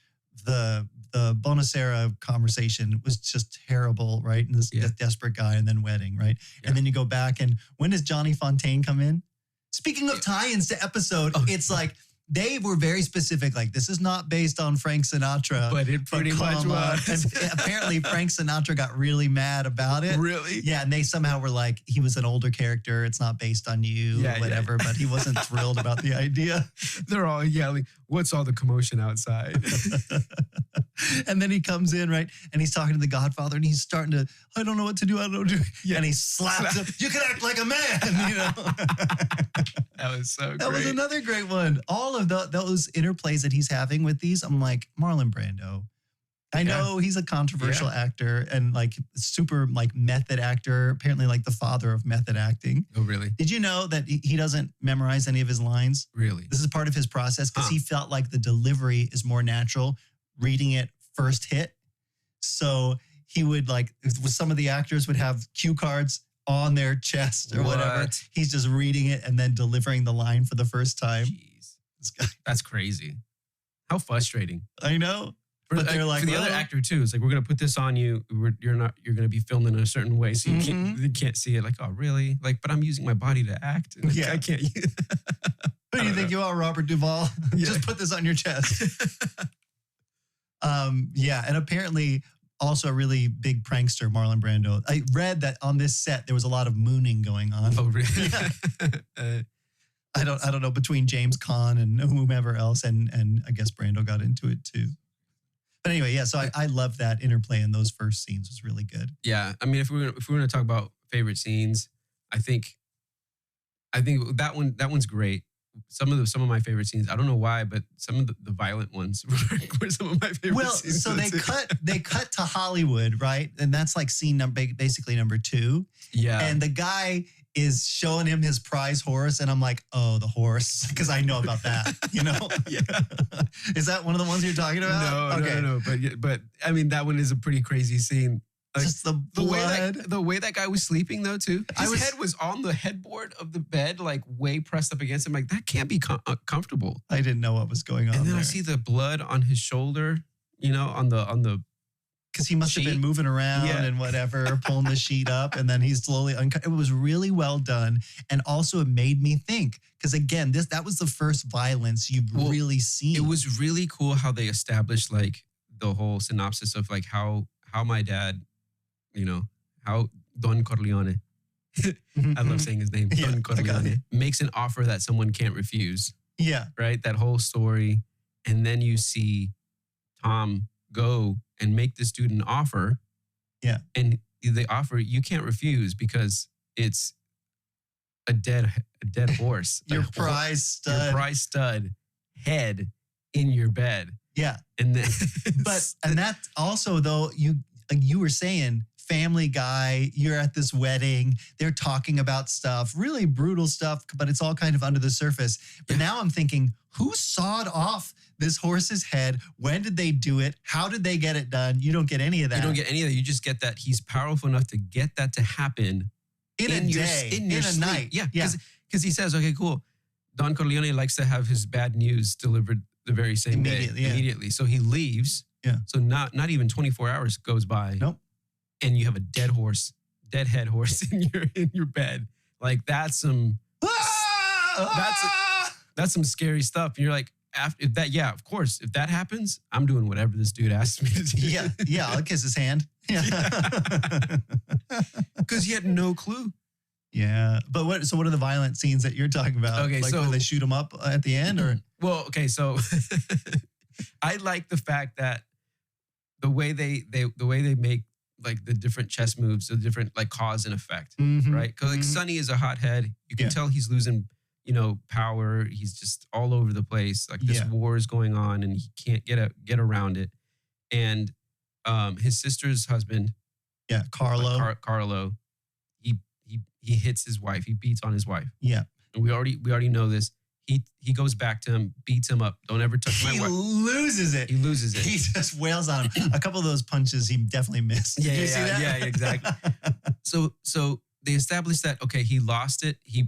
the Bonacera conversation was just terrible, right? And this desperate guy, and then wedding, right? Yeah. And then you go back, and when does Johnny Fontaine come in? Speaking of tie-ins to episode, it's like they were very specific. Like, this is not based on Frank Sinatra. But it pretty much was. And apparently Frank Sinatra got really mad about it. Really? Yeah, and they somehow were like, he was an older character. It's not based on you or whatever. But he wasn't thrilled about the idea. They're all yelling, what's all the commotion outside? And then he comes in, right? And he's talking to the Godfather, and he's starting to, I don't know what to do. I don't know what to do. Yeah. And he slaps him. You can act like a man, you know? That was so great. That was another great one. All of those interplays that he's having with these, I'm like, Marlon Brando. I know he's a controversial actor and like super like method actor, apparently like the father of method acting. Oh, really? Did you know that he doesn't memorize any of his lines? Really? This is part of his process because he felt like the delivery is more natural reading it first hit. So he would like, some of the actors would have cue cards on their chest or whatever. He's just reading it and then delivering the line for the first time. Jeez. This guy. That's crazy. How frustrating. I know. But they're like, for the other actor too, it's like, we're going to put this on you. You're going to be filmed in a certain way. So you can't see it. Like, oh, really? Like, but I'm using my body to act. And I can't. Who do you think you are, Robert Duvall? Just put this on your chest. And apparently also a really big prankster, Marlon Brando. I read that on this set, there was a lot of mooning going on. Oh, really? Yeah. I don't know, between James Caan and whomever else. And I guess Brando got into it too. But anyway, so I love that interplay in those first scenes. Was really good. Yeah. I mean, if we're going to talk about favorite scenes, I think that one's great. Some of my favorite scenes, I don't know why, but some of the violent ones were some of my favorite scenes. Well, so they cut to Hollywood, right? And that's like scene basically number 2. Yeah. And the guy is showing him his prize horse, and I'm like, oh, the horse, because I know about that, you know? Yeah. Is that one of the ones you're talking about? No. But I mean, that one is a pretty crazy scene. Like, just the blood. The way that guy was sleeping though too. His head was on the headboard of the bed, like way pressed up against him. Like that can't be comfortable. I didn't know what was going on. And then there. I see the blood on his shoulder, on the. Because he must have been moving around and whatever, pulling the sheet up, and then he's slowly it was really well done, and also it made me think. Because again, that was the first violence you've really seen. It was really cool how they established like the whole synopsis of like how my dad. How Don Corleone, I love saying his name, Don Corleone, makes an offer that someone can't refuse. Yeah. Right? That whole story. And then you see Tom go and make this dude an offer. Yeah. And they offer, you can't refuse because it's a dead horse. Your prize stud. Your prize stud head in your bed. Yeah. And then and that also though, you were saying Family Guy, you're at this wedding, they're talking about stuff, really brutal stuff, but it's all kind of under the surface. But now I'm thinking, who sawed off this horse's head? When did they do it? How did they get it done? You don't get any of that. You don't get any of that. You just get that he's powerful enough to get that to happen in a day, in a sleep. night. Yeah. Because he says, okay, cool. Don Corleone likes to have his bad news delivered the very same day. Immediately. So he leaves. Yeah. So not even 24 hours goes by. Nope. And you have a dead head horse in your bed. Like that's some that's some scary stuff. And you're like, if that, yeah, of course, if that happens, I'm doing whatever this dude asks me to do. Yeah, I'll kiss his hand. Yeah. Because he had no clue. Yeah. But what are the violent scenes that you're talking about? Okay, like so where they shoot him up at the end or? Well, okay, so I like the fact that the way they make like the different chess moves, the different like cause and effect, right? Because like Sonny is a hothead. You can tell he's losing, power. He's just all over the place. Like this war is going on and he can't get around it. And his sister's husband, Carlo, Carlo, he hits his wife. He beats on his wife. Yeah, and we already know this. He goes back to him, beats him up. Don't ever touch my wife. He loses it. He just wails on him. A couple of those punches he definitely missed. Did you see that? Yeah, exactly. So they established that, okay, he lost it. He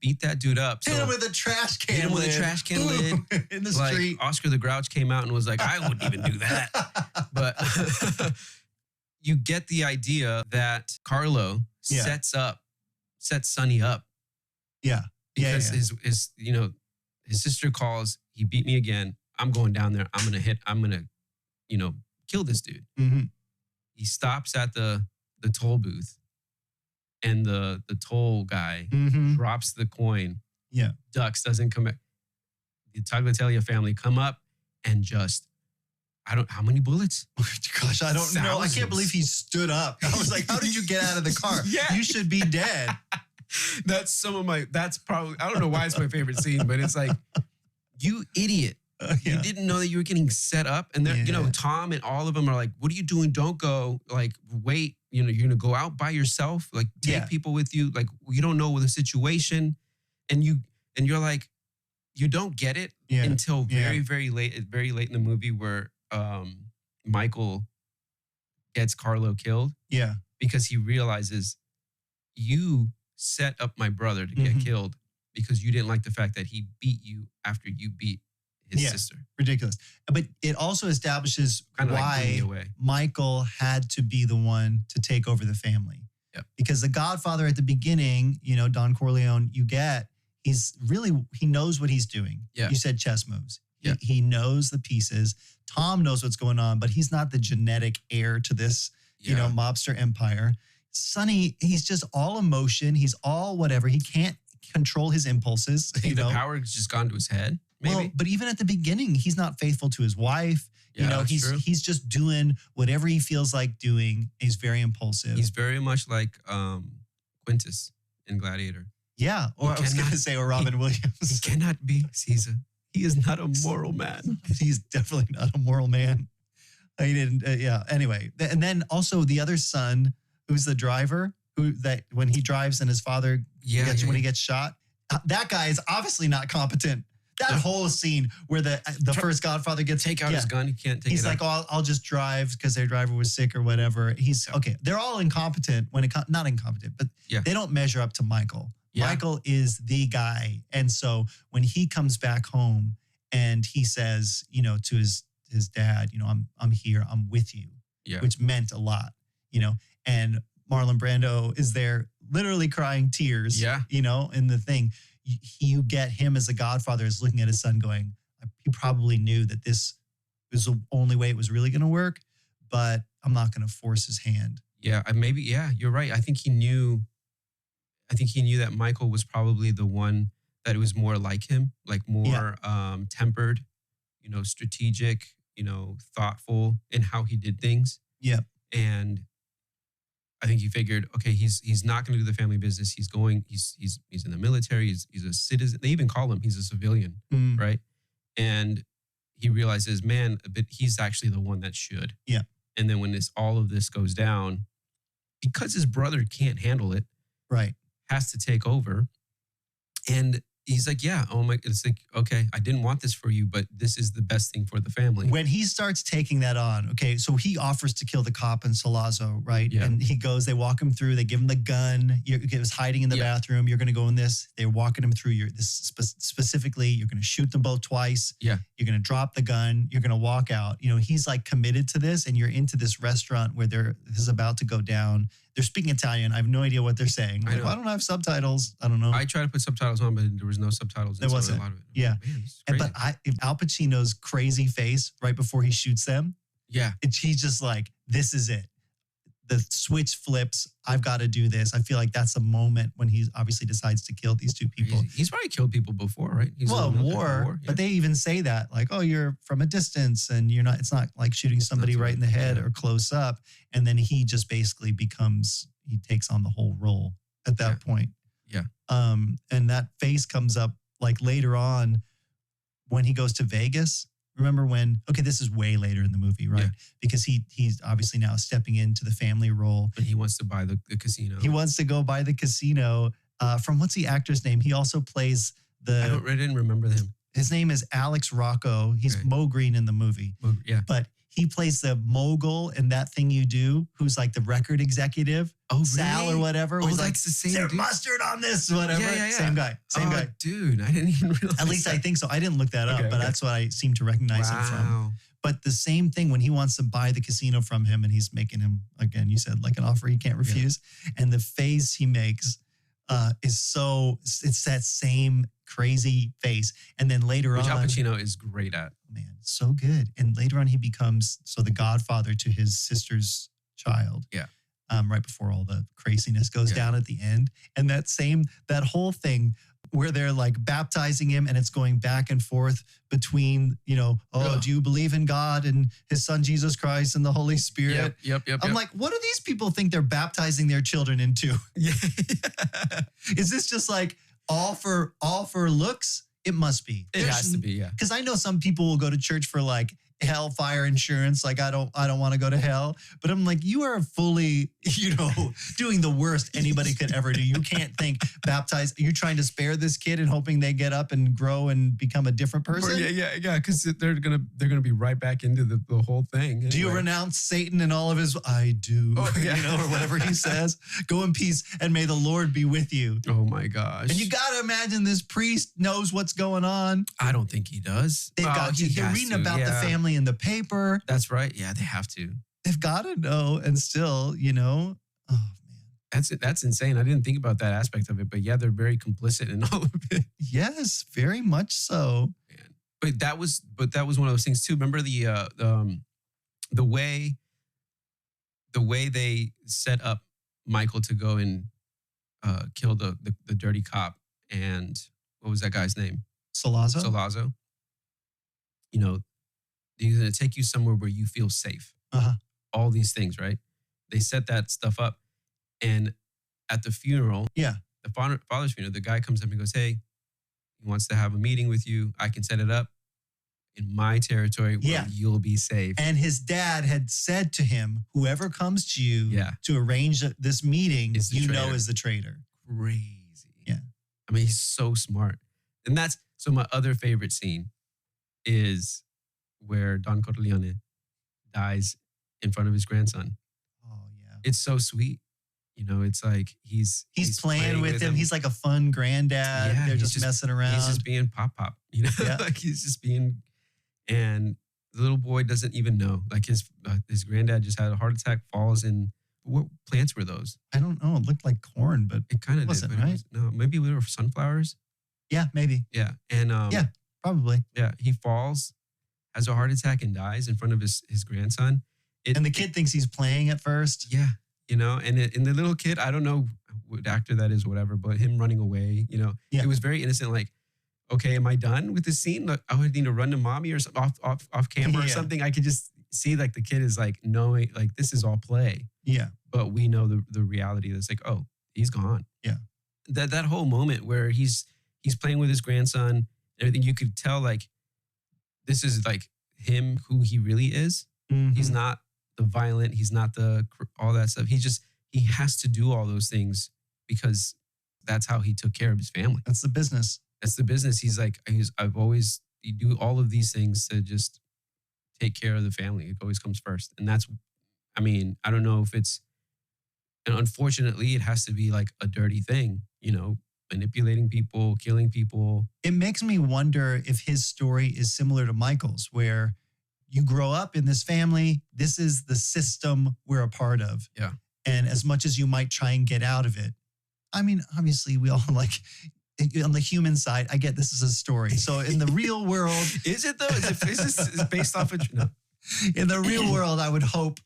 beat that dude up. So hit him with a trash can. Hit him with a trash can lid. In the like, street. Oscar the Grouch came out and was like, I wouldn't even do that. But you get the idea that Carlo sets Sonny up. Yeah. Because his sister calls, he beat me again. I'm going down there. I'm gonna kill this dude. Mm-hmm. He stops at the toll booth, and the toll guy drops the coin. Yeah. Ducks, doesn't come back. The Tagliatelle family come up and just, how many bullets? Gosh, I don't know. I can't believe he stood up. I was like, how did you get out of the car? Yeah. You should be dead. That's probably, I don't know why it's my favorite scene, but it's like, you idiot. You didn't know that you were getting set up. And Tom and all of them are like, what are you doing? Don't go. Like, wait, you're going to go out by yourself. Like, take people with you. Like, you don't know the situation. And you're like, you don't get it until very, very late in the movie where Michael gets Carlo killed. Yeah. Because he realizes you set up my brother to get killed because you didn't like the fact that he beat you after you beat his sister. Ridiculous. But it also establishes why Michael had to be the one to take over the family. Yep. Because the Godfather at the beginning, Don Corleone, he knows what he's doing. Yeah. You said chess moves. Yeah. He knows the pieces. Tom knows what's going on, but he's not the genetic heir to this, mobster empire. Sonny, he's just all emotion. He's all whatever. He can't control his impulses. The power has just gone to his head. Maybe. Well, but even at the beginning, he's not faithful to his wife. Yeah, he's just doing whatever he feels like doing. He's very impulsive. He's very much like Quintus in Gladiator. Yeah, or I was going to say, or Robin Williams. He cannot be Caesar. He is not a moral man. He's definitely not a moral man. He didn't. Anyway, and then also the other son, who's the driver, when he drives and his father when he gets shot, that guy is obviously not competent. That whole scene where the first Godfather gets take out his gun, he can't take it. He's like, oh, I'll just drive because their driver was sick or whatever. Okay. They're all incompetent not incompetent, but they don't measure up to Michael. Yeah. Michael is the guy, and so when he comes back home and he says, to his dad, I'm here, I'm with you, which meant a lot, and Marlon Brando is there, literally crying tears, in the thing. You get him as a Godfather is looking at his son going, he probably knew that this was the only way it was really going to work, but I'm not going to force his hand. Yeah, you're right. I think he knew that Michael was probably the one that was more like him, like more tempered, strategic, thoughtful in how he did things. Yeah. And I think he figured, okay, he's not going to do the family business. He's in the military. He's a citizen. They even call him, he's a civilian, right? And he realizes, man, but he's actually the one that should. Yeah. And then when all of this goes down, because his brother can't handle it, right, has to take over. And he's like, yeah, oh my, it's like, okay, I didn't want this for you, but this is the best thing for the family. When he starts taking that on, okay, so he offers to kill the cop in Sollozzo, right? Yeah. And he goes, they walk him through, they give him the gun. He was hiding in the bathroom. You're going to go in this. They're walking him through specifically. You're going to shoot them both twice. Yeah. You're going to drop the gun. You're going to walk out. You know, he's like committed to this, and you're into this restaurant where this is about to go down. They're speaking Italian. I have no idea what they're saying. Like, well, I don't have subtitles. I don't know. I tried to put subtitles on, but there was no subtitles. There wasn't. A lot of it. Yeah. Man, but Al Pacino's crazy face right before he shoots them. Yeah. He's just like, this is it. The switch flips. I've got to do this. I feel like that's the moment when he obviously decides to kill these two people. He's probably killed people before, right? War. But they even say that, like, oh, you're from a distance and you're not, it's not like shooting somebody right in the head or close up. And then he just basically he takes on the whole role at that point. Yeah. And that face comes up like later on when he goes to Vegas. Remember when, okay, this is way later in the movie, right? Yeah. Because he's obviously now stepping into the family role. And he wants to buy the casino. He wants to go buy the casino. From what's the actor's name? He also plays I didn't remember him. His name is Alex Rocco. He's Mo Green in the movie. Yeah. But he plays the mogul in That Thing You Do, who's like the record executive. Oh, Sal really? or whatever. Oh, He's that's like, the same there dude? mustard on this, whatever. Yeah. Same guy. Same guy. Dude, I didn't even realize. At least that. I think so. I didn't look that up, but that's what I seem to recognize him from. But the same thing when he wants to buy the casino from him and he's making him, again, you said, like an offer he can't refuse. Yeah. And the face he makes is it's that same crazy face. And then later Which on. Al Pacino is great at. Man, so good. And later on he becomes the godfather to his sister's child. Yeah. Right before all the craziness goes down at the end. And that whole thing where they're like baptizing him and it's going back and forth between, do you believe in God and his son, Jesus Christ, and the Holy Spirit? Yep. I'm like, what do these people think they're baptizing their children into? Yeah. Is this just like all for looks? It must be. It has to be, yeah. Because I know some people will go to church for like hellfire insurance. Like, I don't want to go to hell. But I'm like, you are fully, doing the worst anybody could ever do. You can't think baptize. You're trying to spare this kid and hoping they get up and grow and become a different person. Yeah. Because they're gonna be right back into the whole thing. Anyway. Do you renounce Satan and all of his? I do. Oh, yeah. Or whatever he says. Go in peace and may the Lord be with you. Oh my gosh. And you got to imagine this priest knows what's going on. I don't think he does. They're reading about the family in the paper. That's right. Yeah, they have to. They've got to know, and still, oh man, that's insane. I didn't think about that aspect of it, but yeah, they're very complicit in all of it. Yes, very much so. Man. But that was one of those things too. Remember the way they set up Michael to go and kill the dirty cop, and what was that guy's name? Sollozzo. He's going to take you somewhere where you feel safe. All these things, right? They set that stuff up. And at the funeral, the father's funeral, the guy comes up and goes, hey, he wants to have a meeting with you. I can set it up in my territory where you'll be safe. And his dad had said to him, whoever comes to you to arrange this meeting, is the traitor. Crazy. Yeah. I mean, he's so smart. And so my other favorite scene is where Don Corleone dies in front of his grandson. Oh, yeah. It's so sweet. It's like he's playing with him. He's like a fun granddad. Yeah, they're just messing around. He's just being pop. Like he's just being, and the little boy doesn't even know. Like his granddad just had a heart attack, falls in. What plants were those? I don't know. It looked like corn, but it kind of wasn't, did. Right? No, maybe they were sunflowers. Yeah, maybe. Yeah, and probably. Yeah, he falls, has a heart attack, and dies in front of his grandson. And the kid thinks he's playing at first. Yeah, and the little kid, I don't know what actor that is, whatever, but him running away, it was very innocent. Like, okay, am I done with this scene? Like, I would need to run to mommy or something off camera or something. I could just see like the kid is like knowing like this is all play. Yeah. But we know the reality that's like, oh, he's gone. Yeah. That whole moment where he's playing with his grandson and everything, you could tell like this is like him, who he really is. Mhm. He's not the violent. He's not all that stuff. He has to do all those things because that's how he took care of his family. That's the business. That's the business. He's like, you do all of these things to just take care of the family. It always comes first. And that's, I mean, I don't know if it's, and unfortunately it has to be like a dirty thing, you know, manipulating people, killing people. It makes me wonder if his story is similar to Michael's, where you grow up in this family. This is the system we're a part of. Yeah. And as much as you might try and get out of it, I mean, obviously we all like, on the human side, I get this is a story. So in the real world. Is it though? Is this based off of, no. In the real world, I would hope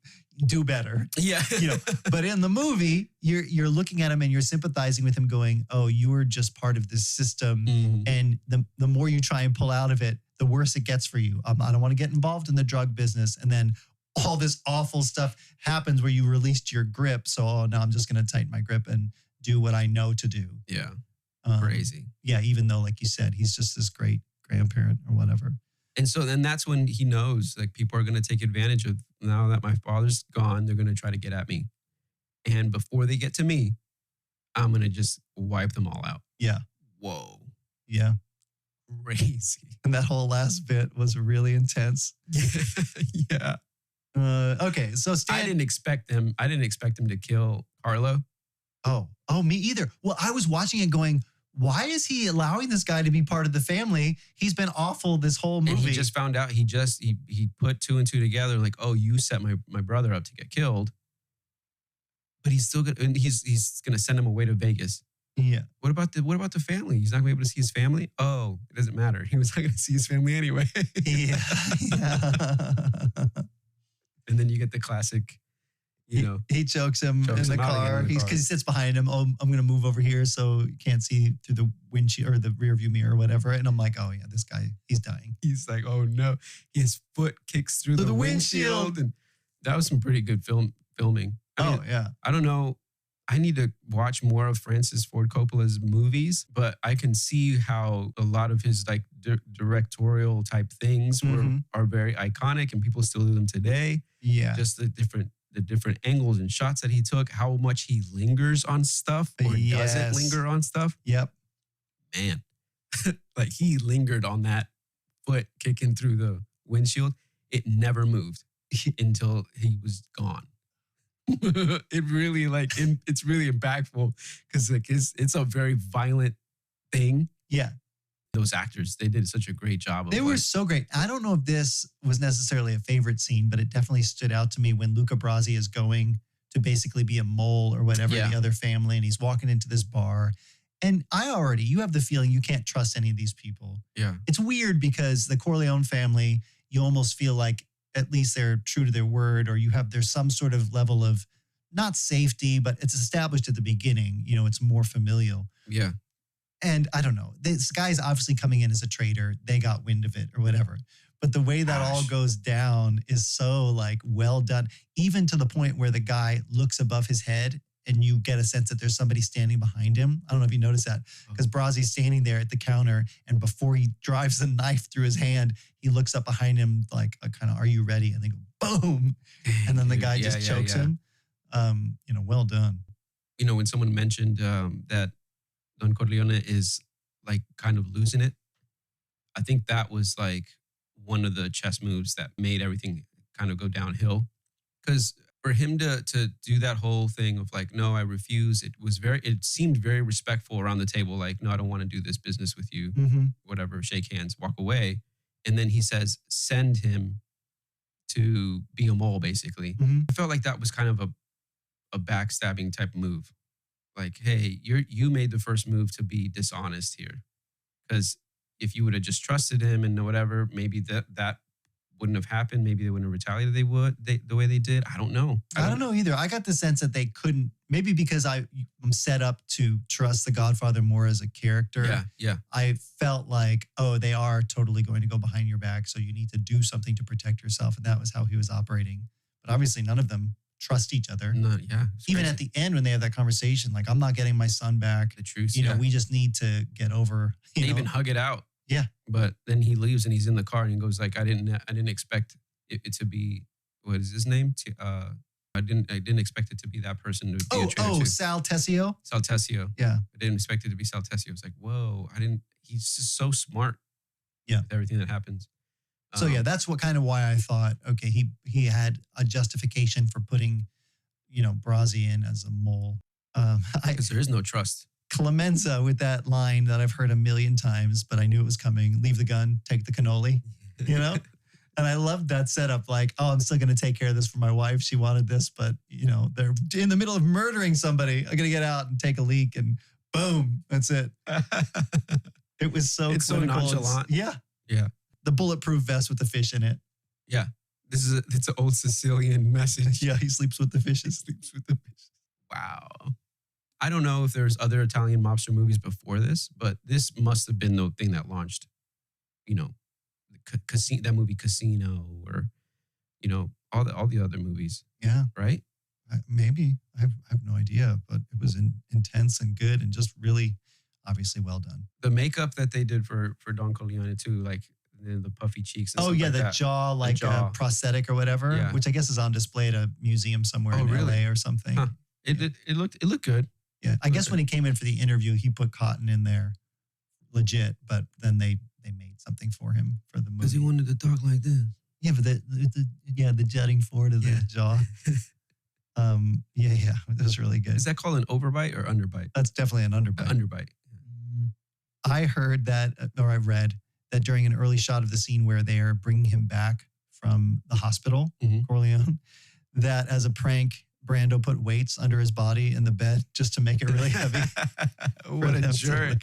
do better. Yeah. You know, but in the movie, you're looking at him and you're sympathizing with him going, oh, you were just part of this system. Mhm. And the more you try and pull out of it, the worse it gets for you. I don't want to get involved in the drug business. And then all this awful stuff happens where you released your grip. So now I'm just going to tighten my grip and do what I know to do. Yeah. Um, Crazy. Yeah, even though, like you said, he's just this great grandparent or whatever. And so then that's when he knows like people are going to take advantage of, now that my father's gone, they're going to try to get at me. And before they get to me, I'm going to just wipe them all out. Yeah. Whoa. Yeah. Crazy. And that whole last bit was really intense. Yeah. Okay, so Stan. I didn't expect him to kill Carlo. Oh, me either. Well, I was watching it going, why is he allowing this guy to be part of the family? He's been awful this whole movie. And he just found out, he put two and two together, like, oh, you set my brother up to get killed. But he's still gonna, and he's gonna send him away to Vegas. Yeah. What about the family? He's not gonna be able to see his family? Oh, it doesn't matter. He was not gonna see his family anyway. Yeah. And then you get the classic, you know. He chokes him Chokes in the him out again car. in the Because car. he sits behind him. Oh, I'm going to move over here so you can't see through the windshield or the rear view mirror or whatever. And I'm like, oh yeah, this guy, he's dying. He's like, oh no. His foot kicks through the windshield. And that was some pretty good filming. I mean, Yeah. I don't know. I need to watch more of Francis Ford Coppola's movies, but I can see how a lot of his like directorial type things Mhm. are very iconic and people still do them today. Yeah. Just the different angles and shots that he took, how much he lingers on stuff or Yes. doesn't linger on stuff. Yep. Man, like he lingered on that foot kicking through the windshield. It never moved until he was gone. It really it's really impactful because like it's a very violent thing. Yeah. Those actors, they did such a great job. They were so great. I don't know if this was necessarily a favorite scene, but it definitely stood out to me when Luca Brasi is going to basically be a mole or whatever in Yeah. the other family. And he's walking into this bar. And you have the feeling you can't trust any of these people. Yeah. It's weird because the Corleone family, you almost feel like at least they're true to their word, or there's some sort of level of not safety, but it's established at the beginning. You know, it's more familial. Yeah. And I don't know, this guy's obviously coming in as a traitor. They got wind of it or whatever. But the way that all Gosh. goes down is so like well done, even to the point where the guy looks above his head and you get a sense that there's somebody standing behind him. I don't know if you noticed that, because Brasi's standing there at the counter, and before he drives the knife through his hand, he looks up behind him like a kind of, are you ready? And they go, boom. And then the guy Yeah, just yeah, chokes yeah. him. Well done. You know, when someone mentioned that Don Corleone is like kind of losing it, I think that was like one of the chess moves that made everything kind of go downhill. Because for him to do that whole thing of like, no, I refuse, it seemed very respectful around the table. Like, no, I don't want to do this business with you, Mm-hmm. whatever, shake hands, walk away. And then he says, send him to be a mole, basically. Mhm. I felt like that was kind of a backstabbing type move. Like, hey, you made the first move to be dishonest here. Because if you would have just trusted him and whatever, maybe that wouldn't have happened. Maybe they wouldn't have retaliated the way they did. I don't know. I don't know either. I got the sense that they couldn't, maybe because I'm set up to trust the Godfather more as a character. Yeah. I felt like, oh, they are totally going to go behind your back, so you need to do something to protect yourself. And that was how he was operating. But obviously none of them trust each other. No, yeah. Even at the end when they have that conversation, like, I'm not getting my son back. the truth, You know, we just need to get over. they You know? even hug it out. Yeah. But then he leaves and he's in the car and he goes like, I didn't expect it to be, what is his name? I didn't expect it to be that person to be attributed to. Sal Tessio. Sal Tessio. Yeah. I didn't expect it to be Sal Tessio. I was like, whoa, he's just so smart. Yeah. With everything that happens. So yeah, that's what kind of why I thought, okay, he had a justification for putting, you know, Brazzi in as a mole. Because there is no trust. Clemenza with that line that I've heard a million times, but I knew it was coming. Leave the gun, take the cannoli, you know? And I loved that setup. Like, oh, I'm still going to take care of this for my wife. She wanted this, but you know, they're in the middle of murdering somebody. I'm going to get out and take a leak and boom, that's it. It was so It's so clinical. nonchalant. Yeah. Yeah. The bulletproof vest with the fish in it. Yeah. It's an old Sicilian message. Yeah, he sleeps with the fishes. Sleeps with the fish. Wow. I don't know if there's other Italian mobster movies before this, but this must have been the thing that launched, you know, that movie Casino, or, you know, all the other movies. Yeah. Right? Maybe. I have no idea, but it was intense and good and just really obviously well done. The makeup that they did for Don Corleone too, like the puffy cheeks. And Oh stuff yeah, like the that. jaw, like jaw. prosthetic or whatever, Yeah. which I guess is on display at a museum somewhere in really? LA or something. Huh. It looked good. Yeah, I guess when he came in for the interview, he put cotton in there, legit. But then they made something for him for the movie. Because he wanted to talk like this. Yeah, but the jutting forward of the jaw. Yeah, it was really good. Is that called an overbite or underbite? That's definitely an underbite. Underbite. I heard that, or I read that during an early shot of the scene where they are bringing him back from the hospital, Corleone, that as a prank, Brando put weights under his body in the bed just to make it really heavy. What a jerk.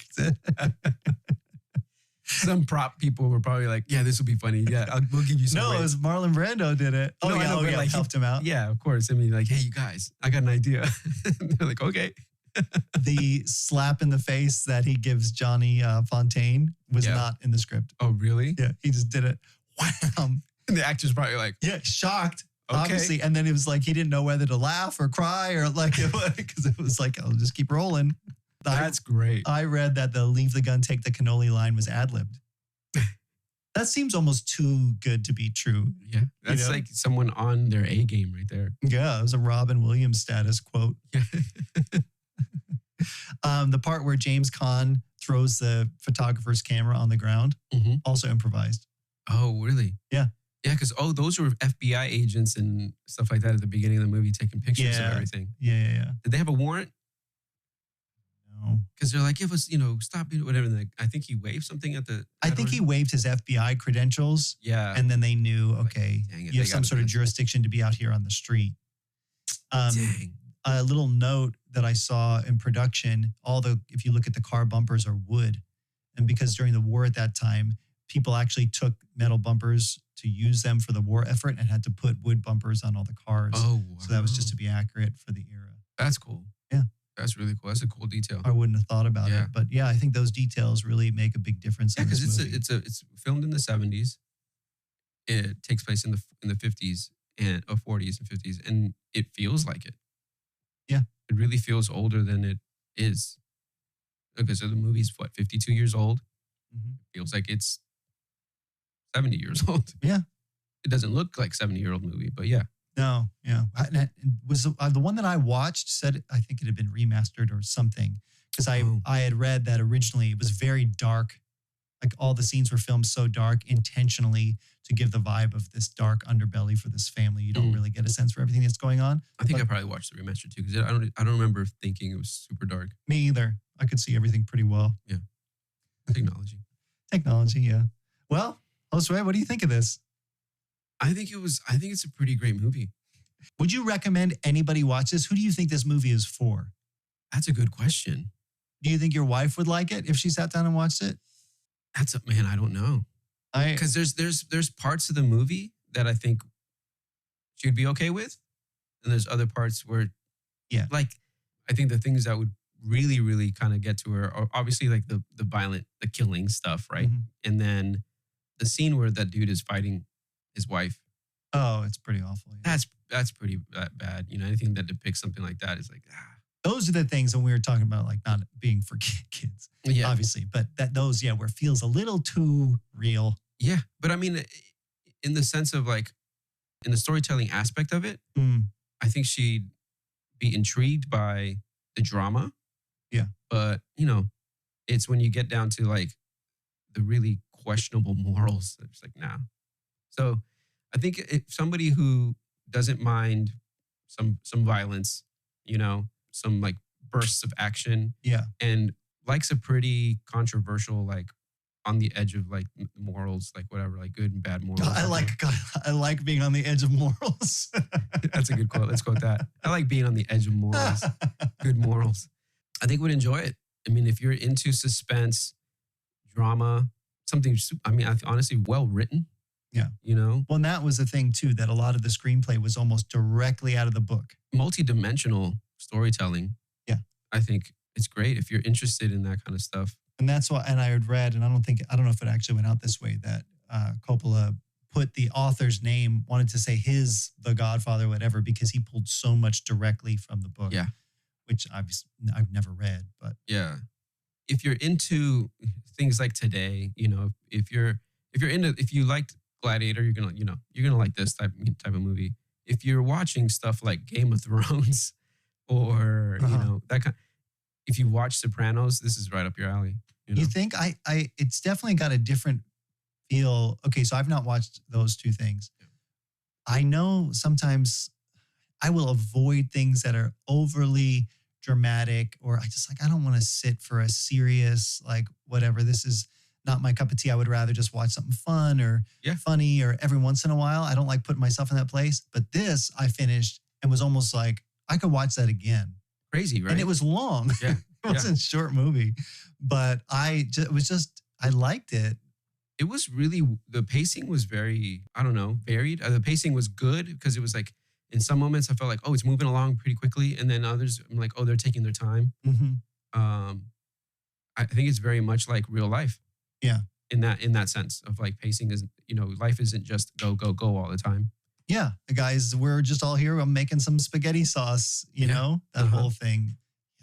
Some prop people were probably like, yeah, this will be funny. Yeah, we'll give you some No, weights. it was Marlon Brando did it. No, I know, but like, helped him out. Yeah, of course. I mean, like, hey, you guys, I got an idea. They're like, okay. The slap in the face that he gives Johnny Fontaine was not in the script. Oh, really? Yeah, he just did it. Wham. And the actor's probably like, Yeah, shocked. Okay. Obviously, and then it was like he didn't know whether to laugh or cry or like because it was like I'll just keep rolling. that's great. I read that the "leave the gun, take the cannoli" line was ad-libbed. That seems almost too good to be true. Yeah, that's like someone on their A game right there. Yeah, it was a Robin Williams status quote. The part where James Caan throws the photographer's camera on the ground, also improvised. Oh, really? Yeah. Yeah, because, those were FBI agents and stuff like that at the beginning of the movie taking pictures of everything. Yeah. Did they have a warrant? No. Because they're like, give us, stop, whatever. And I think he waved something at the... I think he waived his FBI credentials. Yeah. And then they knew, okay, Dang it, you have they some gotta sort do of this. jurisdiction to be out here on the street. Dang. A little note that I saw in production, if you look at the car bumpers are wood. And because during the war at that time, people actually took metal bumpers to use them for the war effort and had to put wood bumpers on all the cars. Oh, wow. So that was just to be accurate for the era. That's cool. Yeah. That's really cool. That's a cool detail. I wouldn't have thought about Yeah. it. But yeah, I think those details really make a big difference. Yeah, in this because movie. it's filmed in the 70s. It takes place in the 50s and 40s and 50s, and it feels like it. Yeah. It really feels older than it is. Okay, so the movie's 52 years old. Mhm. It feels like it's 70 years old. Yeah. It doesn't look like 70-year-old movie, but yeah. No, yeah. Was the one that I watched said, I think it had been remastered or something. Because I had read that originally it was very dark. Like all the scenes were filmed so dark intentionally to give the vibe of this dark underbelly for this family. You don't really get a sense for everything that's going on. I think I probably watched the remaster too, because I don't remember thinking it was super dark. Me either. I could see everything pretty well. Yeah. Technology. Technology, yeah. Well, Josue, what do you think of this? I think it's a pretty great movie. Would you recommend anybody watch this? Who do you think this movie is for? That's a good question. Do you think your wife would like it if she sat down and watched it? I don't know. Because there's parts of the movie that I think she'd be okay with. And there's other parts where, like, I think the things that would really, really kind of get to her are obviously like the violent, the killing stuff, right? Mhm. And then the scene where that dude is fighting his wife Oh, it's pretty awful. Yeah. That's pretty bad. You know, anything that depicts something like that is like, Those are the things when we were talking about like not being for kids, yeah, obviously, but those, where it feels a little too real. yeah. But I mean, in the sense of like, in the storytelling aspect of it, I think she'd be intrigued by the drama. Yeah. But, you know, it's when you get down to like the really questionable morals, it's like, nah. So I think if somebody who doesn't mind some violence, you know, some like bursts of action, Yeah. and likes a pretty controversial, like on the edge of like morals, like whatever, like good and bad morals. I like being on the edge of morals. That's a good quote. Let's quote that. I like being on the edge of morals, good morals. I think would enjoy it. I mean, if you're into suspense, drama, something, I mean, honestly, well written. Yeah. You know? Well, and that was the thing too, that a lot of the screenplay was almost directly out of the book. Multi-dimensional storytelling. Yeah. I think it's great if you're interested in that kind of stuff. And that's why, and I had read, and I don't know if it actually went out this way, that Coppola put the author's name, wanted to say the Godfather, whatever, because he pulled so much directly from the book. Yeah. Which obviously I've never read, but. Yeah. If you're into things like today, you know, if you liked Gladiator, you're gonna like this type of movie. If you're watching stuff like Game of Thrones or, you know, that kind, if you watch Sopranos, this is right up your alley. You know? You think it's definitely got a different feel. Okay, so I've not watched those two things. Yeah. I know sometimes I will avoid things that are overly dramatic, or I don't want to sit for a serious, like whatever. This is not my cup of tea. I would rather just watch something fun or funny, or every once in a while. I don't like putting myself in that place. But this I finished and was almost like, I could watch that again. Crazy, right? And it was long. Yeah. It wasn't a short movie, but I liked it. It was really, the pacing was very, I don't know, varied. The pacing was good because it was like, in some moments I felt like, oh, it's moving along pretty quickly. And then others, I'm like, oh, they're taking their time. Mm-hmm. I think it's very much like real life. Yeah. In that sense of like pacing is, you know, life isn't just go, go, go all the time. Yeah. Guys, we're just all here. I'm making some spaghetti sauce, you know, that whole thing.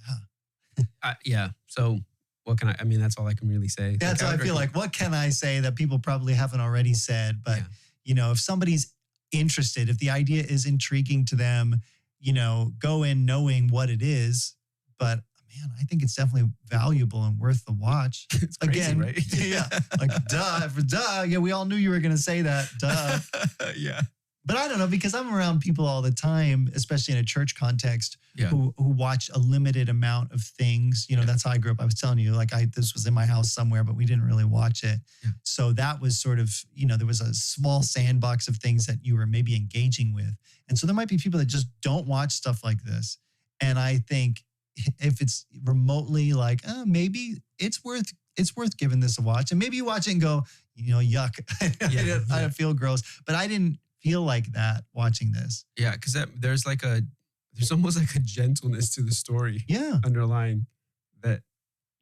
Yeah. Yeah. So what can I mean, that's all I can really say. That's what I feel like. What can I say that people probably haven't already said? But, you know, if somebody's interested, if the idea is intriguing to them, you know, go in knowing what it is. But man, I think it's definitely valuable and worth the watch. It's crazy, again, right? Yeah. Like, duh. Yeah, we all knew you were going to say that. Duh. Yeah. But I don't know, because I'm around people all the time, especially in a church context, who watch a limited amount of things. You know, that's how I grew up. I was telling you, like, this was in my house somewhere, but we didn't really watch it. Yeah. So that was sort of, you know, there was a small sandbox of things that you were maybe engaging with. And so there might be people that just don't watch stuff like this. And I think if it's remotely like, maybe it's worth giving this a watch. And maybe you watch it and go, you know, yuck. I feel gross. But I didn't feel like that watching this. Yeah, because there's almost like a gentleness to the story. Yeah. Underlying that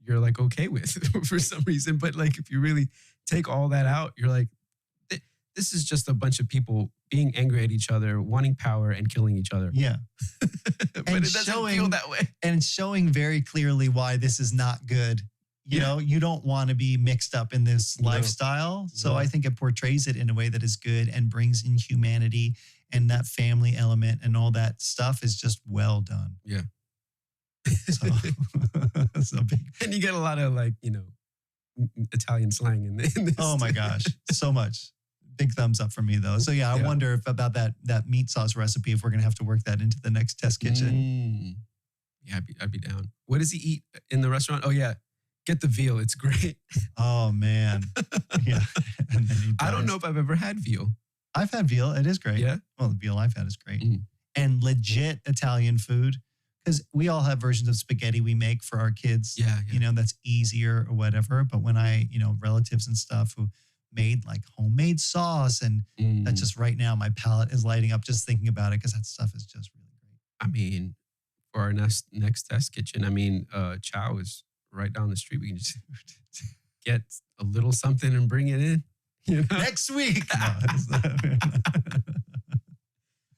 you're like okay with for some reason. But like if you really take all that out, you're like, this is just a bunch of people being angry at each other, wanting power and killing each other. Yeah. But it doesn't feel that way. And showing very clearly why this is not good. You know, you don't want to be mixed up in this lifestyle. So I think it portrays it in a way that is good and brings in humanity, and that family element and all that stuff is just well done. Yeah. So big. And you get a lot of like, you know, Italian slang in this. Oh my gosh. So much. Big thumbs up for me though. So yeah, I wonder if about that meat sauce recipe, if we're going to have to work that into the next test kitchen. Yeah, I'd be down. What does he eat in the restaurant? Oh yeah. Get the veal. It's great. Oh, man. Yeah. And then I don't know if I've ever had veal. I've had veal. It is great. Yeah. Well, the veal I've had is great. And legit Italian food. Because we all have versions of spaghetti we make for our kids. Yeah. You know, that's easier or whatever. But when relatives and stuff who made like homemade sauce, and that's just right now, my palate is lighting up just thinking about it, because that stuff is just really great. I mean, for our next test kitchen, I mean, Chow is right down the street. We can just get a little something and bring it in. You know? Next week. No,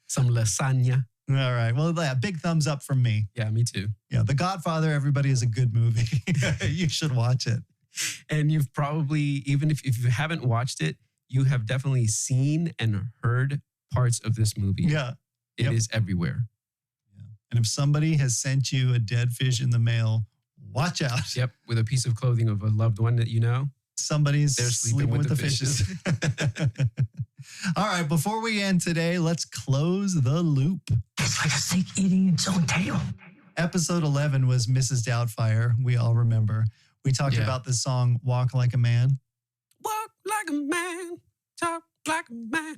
Some lasagna. All right. Well, yeah, big thumbs up from me. Yeah, me too. Yeah, The Godfather, everybody, is a good movie. You should watch it. And you've probably, even if you haven't watched it, you have definitely seen and heard parts of this movie. Yeah. It is everywhere. Yeah. And if somebody has sent you a dead fish in the mail, watch out. Yep, with a piece of clothing of a loved one that you know. Somebody's They're sleeping with the fishes. All right, before we end today, let's close the loop. It's like a snake eating its own tail. Episode 11 was Mrs. Doubtfire. We all remember. We talked about the song Walk Like a Man. Walk like a man, talk like a man.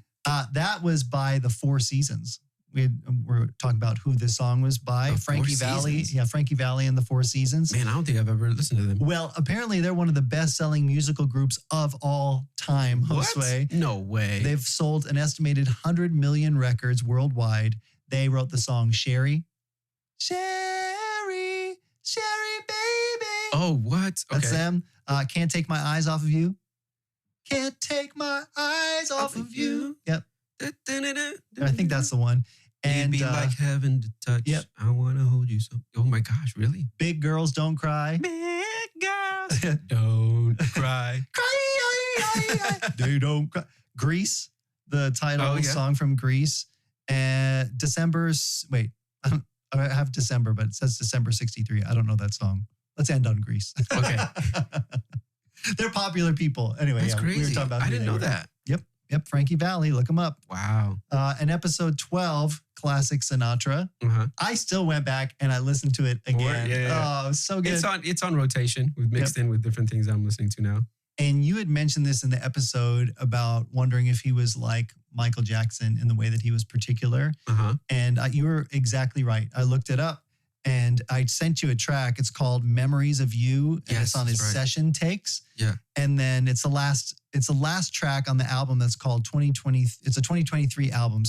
That was by the Four Seasons. We're talking about who this song was by. Frankie Valli. Yeah, Frankie Valli and the Four Seasons. Man, I don't think I've ever listened to them. Well, apparently they're one of the best-selling musical groups of all time, Josue. No way. They've sold an estimated 100 million records worldwide. They wrote the song Sherry. Sherry, Sherry, baby. Oh, what? Okay. That's them. Can't Take My Eyes Off of You. Can't take my eyes off of you. Yep. I think that's the one. And be like heaven to touch. Yep. I want to hold you so. Oh my gosh, really? Big Girls Don't Cry. Big girls don't cry. Cry. They don't cry. Grease, the title song from Grease. And wait, I have December, but it says December 63. I don't know that song. Let's end on Grease. Okay. They're popular people. Anyway, That's crazy. we were talking about I didn't know that. Yep. Frankie Valli, look him up. Wow. And episode 12, classic Sinatra. Uh-huh. I still went back and I listened to it again. Oh, it was so good. It's on rotation. We've mixed in with different things I'm listening to now. And you had mentioned this in the episode about wondering if he was like Michael Jackson in the way that he was particular. Uh-huh. And you were exactly right. I looked it up and I sent you a track. It's called Memories of You. And it's on his session takes. Yeah. And then it's the last track on the album that's called 2020. It's a 2023 album,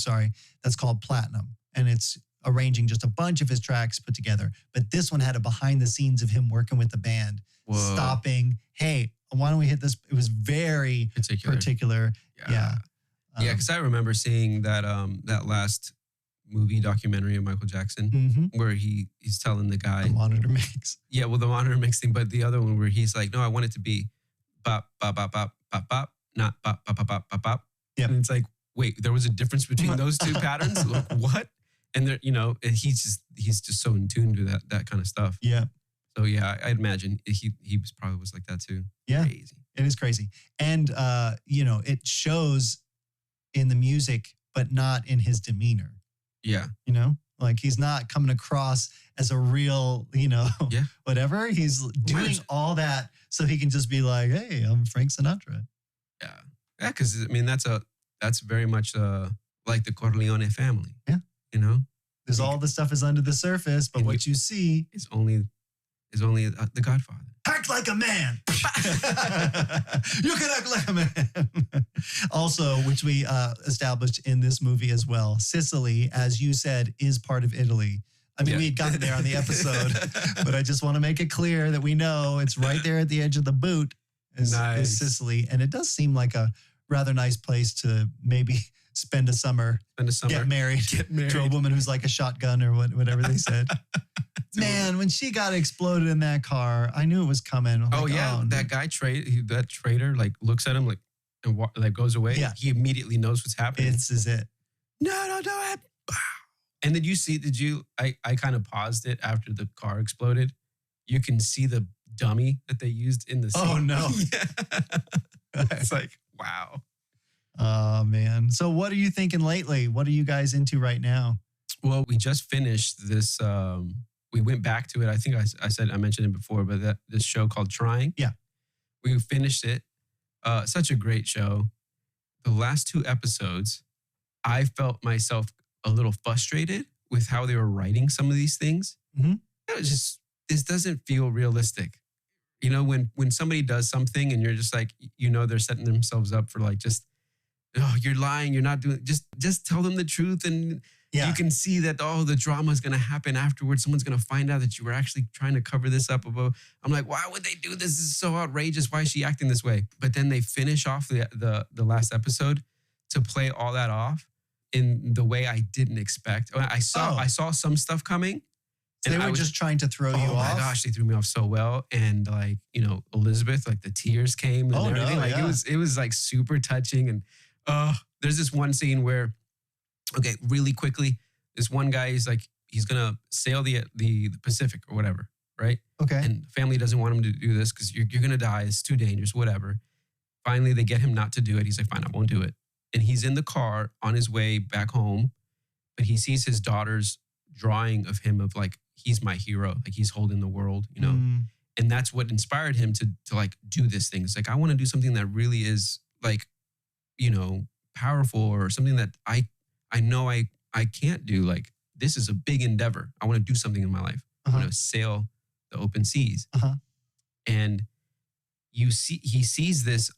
that's called Platinum. And it's arranging just a bunch of his tracks put together. But this one had a behind the scenes of him working with the band, stopping. Hey, why don't we hit this? It was very particular. Yeah. Yeah, because I remember seeing that that last movie documentary of Michael Jackson where he's telling the guy. The monitor mix. Yeah, well, the monitor mix thing, but the other one where he's like, no, I want it to be bop, bop, bop, bop, bop, bop, not bop, bop, bop, bop, bop, bop. Yep. And it's like, wait, there was a difference between those two patterns? Like, what? And there, and he's just so in tune to that kind of stuff. Yeah. So yeah, I'd imagine he probably was like that too. Yeah. Crazy. It is crazy. And it shows in the music, but not in his demeanor. Yeah. Like he's not coming across as a real, whatever. He's doing all that so he can just be like, hey, I'm Frank Sinatra. Yeah. Yeah, because I mean that's very much like the Corleone family. Yeah. There's all the stuff is under the surface, but what you see is only the Godfather. Act like a man. You can act like a man. Also, which we established in this movie as well, Sicily, as you said, is part of Italy. I mean, we had gotten there on the episode, but I just want to make it clear that we know it's right there at the edge of the boot is Sicily. And it does seem like a rather nice place to maybe spend a summer, get married to a woman who's like a shotgun or whatever they said. Man, when she got exploded in that car, I knew it was coming. That guy that trader like looks at him and goes away. Yeah. He immediately knows what's happening. This is it. No, don't do it. And then I kind of paused it after the car exploded. You can see the dummy that they used in the scene. Oh no. It's like, wow. Oh man. So what are you thinking lately? What are you guys into right now? Well, we just finished this we went back to it. I think I mentioned it before, but this show called Trying. Yeah. We finished it. Such a great show. The last 2 episodes, I felt myself a little frustrated with how they were writing some of these things. Mm-hmm. It was just, this doesn't feel realistic. When somebody does something and you're just like, they're setting themselves up for like just, oh, you're lying, you're not doing, just tell them the truth. And you can see that, the drama is going to happen afterwards. Someone's going to find out that you were actually trying to cover this up. I'm like, why would they do this? This is so outrageous. Why is she acting this way? But then they finish off the last episode to play all that off. in the way I didn't expect. I saw some stuff coming. So they were just trying to throw you off? Oh my gosh, they threw me off so well. And like, Elizabeth, like the tears came and everything. No, like yeah. it was like super touching. And there's this one scene where, okay, really quickly, this one guy is like, he's gonna sail the Pacific or whatever, right? Okay. And family doesn't want him to do this because you're gonna die. It's too dangerous, whatever. Finally, they get him not to do it. He's like, fine, I won't do it. And he's in the car on his way back home, but he sees his daughter's drawing of him of like, he's my hero. Like he's holding the world, And that's what inspired him to like do this thing. It's like, I want to do something that really is like, powerful or something that I know I can't do. Like this is a big endeavor. I want to do something in my life. I want to sail the open seas. And he sees this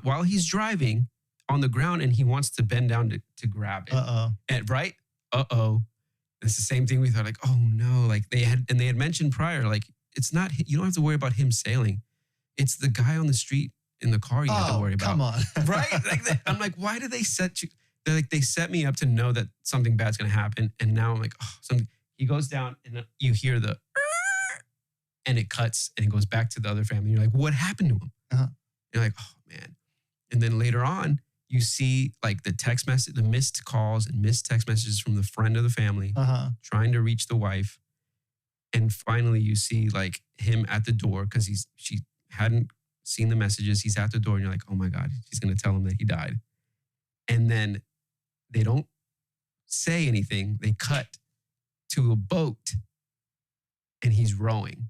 while he's driving on the ground and he wants to bend down to grab it. And right? It's the same thing we thought, like, oh no, like they had mentioned prior, like it's not, you don't have to worry about him sailing. It's the guy on the street in the car you have to worry about. Come on. Right? Like I'm like, why did they set you? They're like, they set me up to know that something bad's going to happen. And now I'm like, something, he goes down and you hear the, and it cuts and it goes back to the other family. You're like, what happened to him? You're like, oh man. And then later on, you see like the text message, the missed calls and missed text messages from the friend of the family trying to reach the wife. And finally you see like him at the door because she hadn't seen the messages. He's at the door and you're like, oh my God, she's going to tell him that he died. And then they don't say anything. They cut to a boat and he's rowing.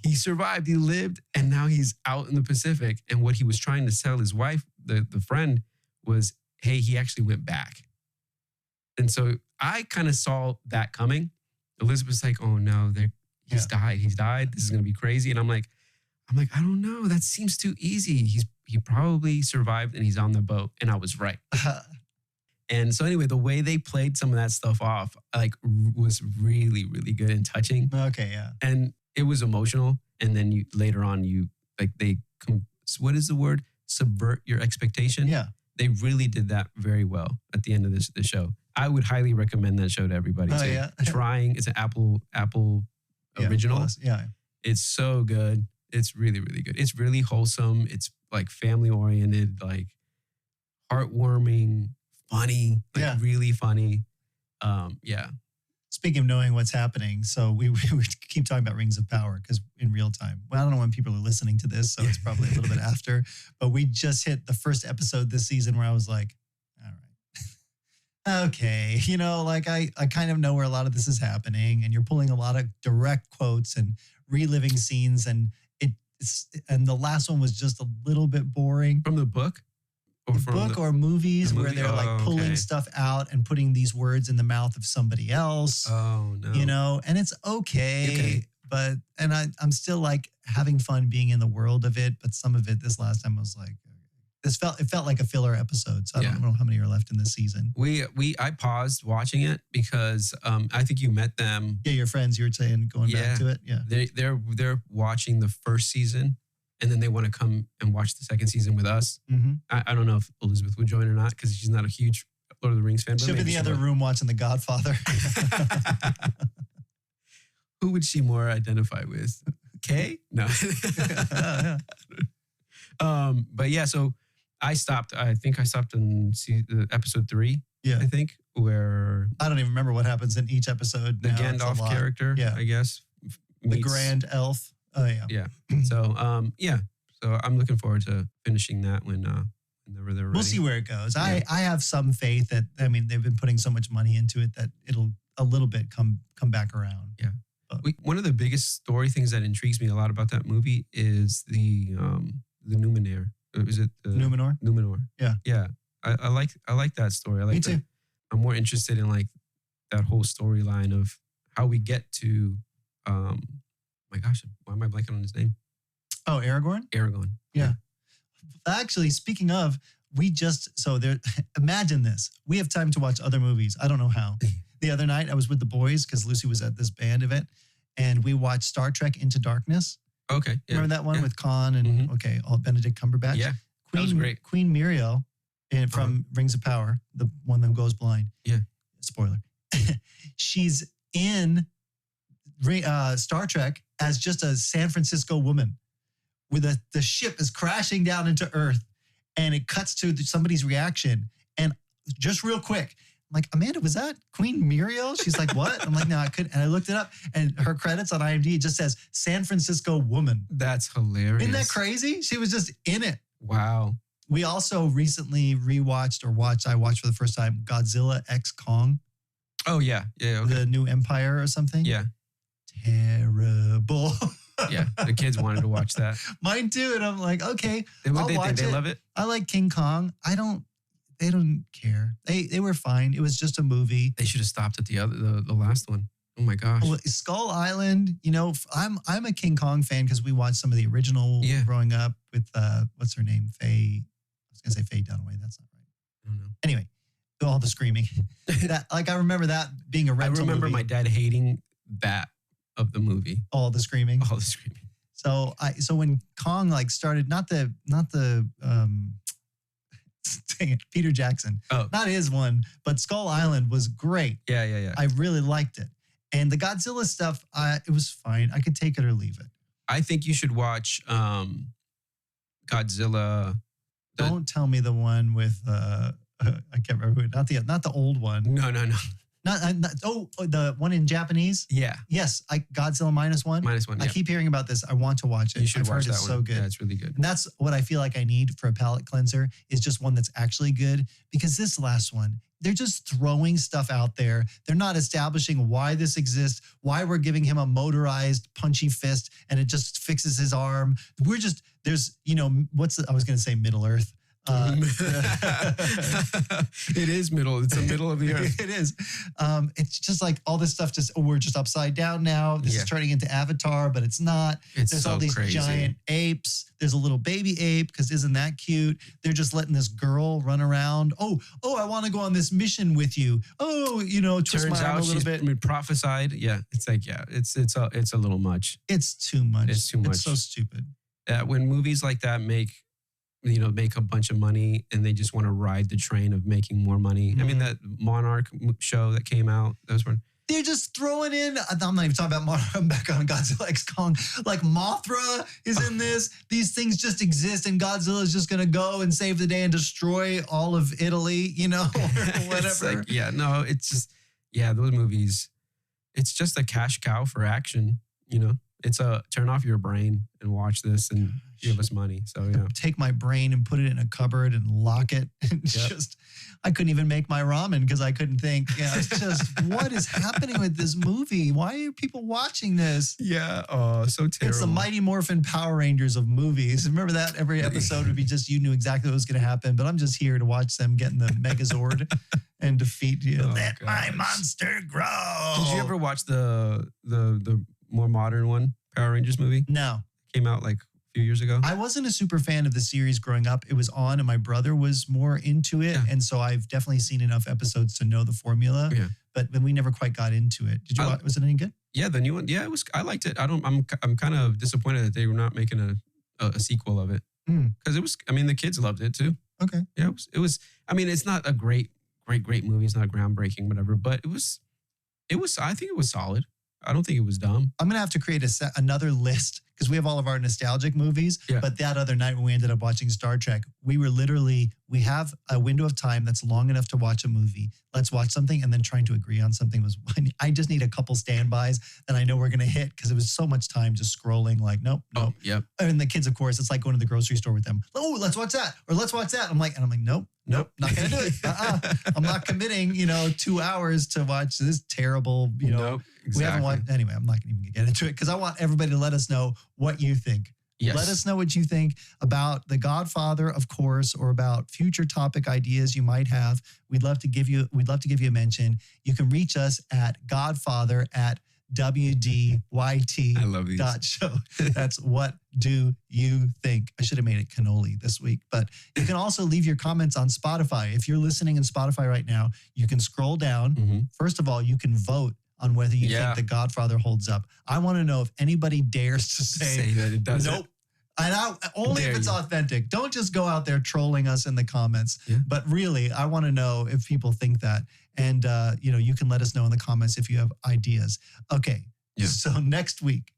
He survived, he lived, and now he's out in the Pacific. And what he was trying to tell his wife, the friend, was, hey, he actually went back. And so I kind of saw that coming. Elizabeth's like, oh no, he's died. He's died. This is going to be crazy. And I'm like, I don't know. That seems too easy. He probably survived and he's on the boat. And I was right. And so anyway, the way they played some of that stuff off, like was really, really good and touching. Okay, yeah. And it was emotional. And then later on, what is the word? Subvert your expectation. Yeah. They really did that very well at the end of the show. I would highly recommend that show to everybody too. Yeah. Trying, it's an Apple original. Plus, yeah. It's so good. It's really, really good. It's really wholesome. It's like family oriented, like heartwarming, funny, like really funny. Speaking of knowing what's happening, so we keep talking about Rings of Power because in real time. Well, I don't know when people are listening to this, so it's probably a little bit after. But we just hit the first episode this season where I was like, all right, okay. Like I kind of know where a lot of this is happening and you're pulling a lot of direct quotes and reliving scenes. And the last one was just a little bit boring. From the book? Or movies where they're like pulling stuff out and putting these words in the mouth of somebody else. Oh no. And it's okay. But I'm still like having fun being in the world of it. But some of it this last time was like, it felt like a filler episode. So I don't know how many are left in this season. I paused watching it because I think you met them. Yeah, your friends, you were saying going back to it. Yeah. They're watching the first season. And then they want to come and watch the second season with us. Mm-hmm. I don't know if Elizabeth would join or not because she's not a huge Lord of the Rings fan. But she'll be in the other room watching The Godfather. Who would she more identify with? Kay? No. But yeah, so I stopped. I think I stopped in episode 3. Yeah. I think where I don't even remember what happens in each episode. The Gandalf character. Yeah. I guess. The Grand Elf. Oh yeah. Yeah. So So I'm looking forward to finishing that whenever they're ready. We'll see where it goes. Yeah. I have some faith that they've been putting so much money into it that it'll a little bit come back around. Yeah. One of the biggest story things that intrigues me a lot about that movie is the Numenor. Is it Numenor? Numenor. Yeah. Yeah. I like that story. Me too. I'm more interested in like that whole storyline of how we get to my gosh, why am I blanking on his name? Oh, Aragorn? Aragorn. Yeah. Actually, speaking of, imagine this. We have time to watch other movies. I don't know how. The other night, I was with the boys because Lucy was at this band event, and we watched Star Trek Into Darkness. Okay. Yeah. Remember that one with Khan and, all Benedict Cumberbatch? Yeah. That was great. Queen Muriel and from Rings of Power, the one that goes blind. Yeah. Spoiler. She's in Star Trek as just a San Francisco woman, where the ship is crashing down into Earth, and it cuts to somebody's reaction. And just real quick, I'm like, Amanda, was that Queen Muriel? She's like, what? I'm like, no, I couldn't. And I looked it up, and her credits on IMDb just says San Francisco woman. That's hilarious. Isn't that crazy? She was just in it. Wow. We also recently I watched for the first time Godzilla X Kong. Oh, yeah. Yeah. Okay. The New Empire or something. Yeah. Terrible. Yeah. The kids wanted to watch that. Mine too. And I'm like, okay. What I'll they watch think? They it. love it? I like King Kong. They don't care. They were fine. It was just a movie. They should have stopped at the last one. Oh my gosh. Well, Skull Island, I'm a King Kong fan because we watched some of the original growing up with what's her name? Faye. I was gonna say Faye Dunaway. That's not right. I don't know. Anyway, all the screaming. I remember that being a rental. I remember movie. my dad hating that of the movie. All the screaming. All the screaming. So when Kong started, not the dang it, Peter Jackson. Oh. Not his one, but Skull Island was great. Yeah. I really liked it. And the Godzilla stuff, it was fine. I could take it or leave it. I think you should watch Godzilla. Don't tell me the one with I can't remember who, not the old one. No. The one in Japanese. Yeah. Yes, Godzilla -1. -1. I Yeah. keep hearing about this. I want to watch it. You should I've watch heard that it's one. so good. Yeah, it's really good. And that's what I feel like I need for a palate cleanser is just one that's actually good. Because this last one, they're just throwing stuff out there. They're not establishing why this exists, why we're giving him a motorized punchy fist and it just fixes his arm. I was going to say Middle Earth. It is middle. It's the middle of the earth. It is. It's just like all this stuff we're just upside down now. This is turning into Avatar, but it's not. There's so all these crazy. giant apes. There's a little baby ape because isn't that cute? They're just letting this girl run around. Oh, I want to go on this mission with you. Oh, twist Turns my arm out a little bit. prophesied. Yeah, it's like it's a little much. It's too much. It's too much. It's so stupid. When movies like that make a bunch of money and they just want to ride the train of making more money. I mean, that Monarch show that came out, those were... They're just throwing in, I'm not even talking about Monarch, I'm back on Godzilla X Kong. Like Mothra is in this. These things just exist and Godzilla is just going to go and save the day and destroy all of Italy, or whatever. It's just, those movies, it's just a cash cow for action, It's a turn off your brain and watch this and give us money. So, take my brain and put it in a cupboard and lock it. I couldn't even make my ramen because I couldn't think. It's just, what is happening with this movie? Why are people watching this? Yeah. Oh, so terrible. It's the Mighty Morphin Power Rangers of movies. Remember that? Every episode would be just, you knew exactly what was going to happen, but I'm just here to watch them get in the Megazord and defeat you. Let my monster grow. Did you ever watch the more modern one, Power Rangers movie? No. Came out like a few years ago. I wasn't a super fan of the series growing up. It was on and my brother was more into it. Yeah. And so I've definitely seen enough episodes to know the formula. Yeah. But we never quite got into it. Did you watch? Was it any good? Yeah, the new one. Yeah, it was. I liked it. I'm kind of disappointed that they were not making a sequel of it. Because it was, the kids loved it too. Okay. Yeah, it was, it's not a great movie. It's not groundbreaking, whatever, but it was, I think it was solid. I don't think it was dumb. I'm going to have to create another list because we have all of our nostalgic movies. Yeah. But that other night when we ended up watching Star Trek, we have a window of time that's long enough to watch a movie. Let's watch something and then trying to agree on something I just need a couple standbys that I know we're going to hit because it was so much time just scrolling like, nope. Oh, yep. And the kids, of course, it's like going to the grocery store with them. Oh, let's watch that. Or let's watch that. I'm like, nope, not going to do it. I'm not committing, 2 hours to watch this terrible, Nope, exactly. We haven't watched, anyway, I'm not even going to get into it because I want everybody to let us know what you think. Yes. Let us know what you think about The Godfather, of course, or about future topic ideas you might have. We'd love to give you a mention. You can reach us at wdyt.show. That's what do you think? I should have made it cannoli this week, but you can also leave your comments on Spotify. If you're listening in Spotify right now, you can scroll down. Mm-hmm. First of all, you can vote on whether you think The Godfather holds up. I want to know if anybody dares to say that it doesn't. Nope. Only if it's authentic. Don't just go out there trolling us in the comments. Yeah. But really, I want to know if people think that. And, you can let us know in the comments if you have ideas. Okay. Yeah. So next week,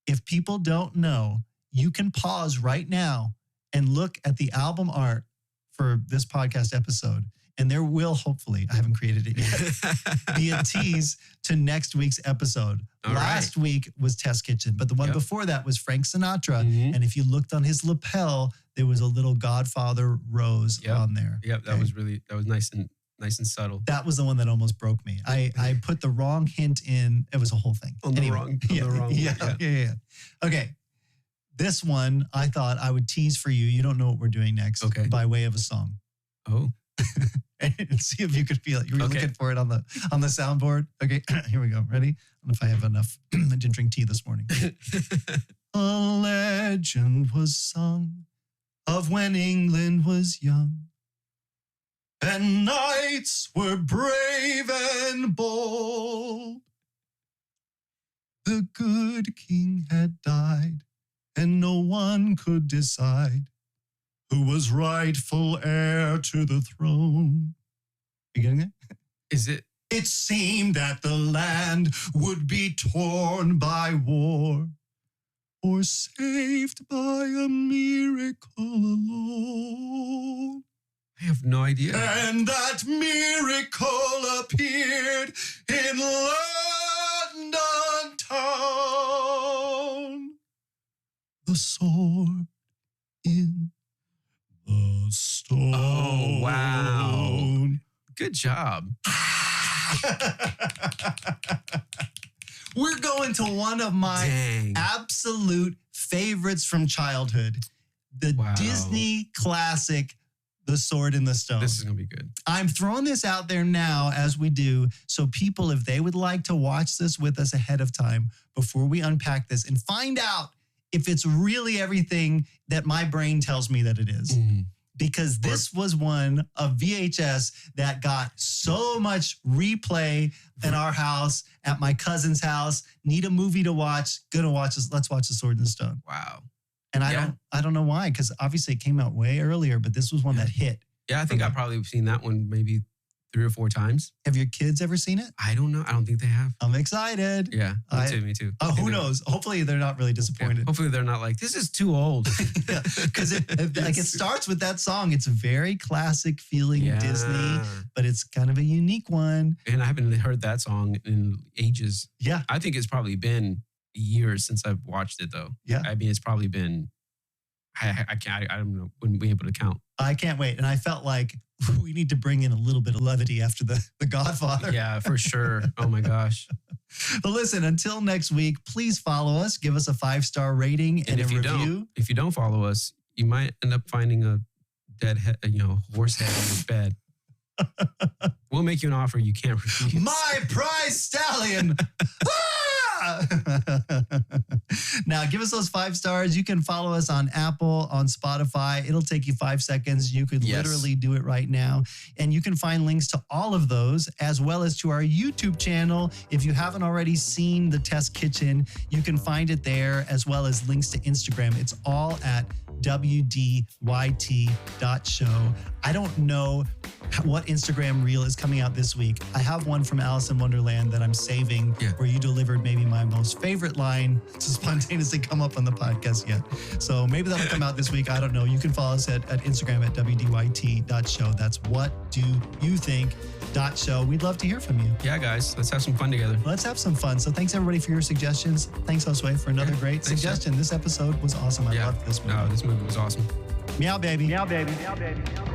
if people don't know, you can pause right now and look at the album art for this podcast episode. And there will hopefully, I haven't created it yet, be a tease to next week's episode. Last week was Test Kitchen, but the one before that was Frank Sinatra. Mm-hmm. And if you looked on his lapel, there was a little Godfather rose on there. Yep, that was nice and subtle. That was the one that almost broke me. I put the wrong hint in. It was a whole thing. On the wrong Yeah. Okay. This one I thought I would tease for you. You don't know what we're doing next. Okay. By way of a song. Oh. And see if you could feel it. You were looking for it on the soundboard. Okay, here we go. Ready? I don't know if I have enough. I didn't drink tea this morning. A legend was sung of when England was young, and knights were brave and bold. The good king had died, and no one could decide who was rightful heir to the throne. You getting it? Is it? It seemed that the land would be torn by war, or saved by a miracle alone. I have no idea. And that miracle appeared in London town. The sword in the stone. Oh, wow. Good job. We're going to one of my absolute favorites from childhood. The Disney classic, The Sword in the Stone. This is going to be good. I'm throwing this out there now as we do. So people, if they would like to watch this with us ahead of time before we unpack this and find out if it's really everything that my brain tells me that it is. Mm-hmm. Because this was one of VHS that got so much replay in our house, at my cousin's house. Need a movie to watch. Gonna watch this. Let's watch The Sword in the Stone. Wow. And I don't know why, because obviously it came out way earlier, but this was one that hit. Yeah, I think I've probably seen that one maybe 3 or 4 times. Have your kids ever seen it? I don't know. I don't think they have. I'm excited. Yeah, me too. Oh, who knows? Hopefully they're not really disappointed. Yeah, hopefully they're not like, this is too old. Because it starts with that song. It's a very classic feeling Disney, but it's kind of a unique one. And I haven't heard that song in ages. Yeah. I think it's probably been years since I've watched it though. Yeah. I mean, it's probably been, I don't know, wouldn't be able to count. I can't wait. And I felt like we need to bring in a little bit of levity after the Godfather. Yeah, for sure. Oh my gosh. But listen, until next week, please follow us. Give us a 5-star rating and a review. If you don't follow us, you might end up finding a dead head, horse head in your bed. We'll make you an offer you can't refuse. My prize stallion. Now, give us those 5 stars. You can follow us on Apple, on Spotify. It'll take you 5 seconds. You could literally do it right now. And you can find links to all of those, as well as to our YouTube channel. If you haven't already seen the Test Kitchen, you can find it there, as well as links to Instagram. It's all at wdyt.show. I don't know what Instagram reel is coming out this week. I have one from Alice in Wonderland that I'm saving where you delivered maybe my most favorite line to spontaneously come up on the podcast yet. So maybe that'll come out this week. I don't know. You can follow us at Instagram at wdyt.show. That's what do you think .show. We'd love to hear from you. Yeah, guys, let's have some fun together. Let's have some fun. So thanks everybody for your suggestions. Thanks, Josue, for another great suggestion. This episode was awesome. I loved this movie. No, this movie was awesome. Meow baby. Meow baby. Meow baby. Meow baby.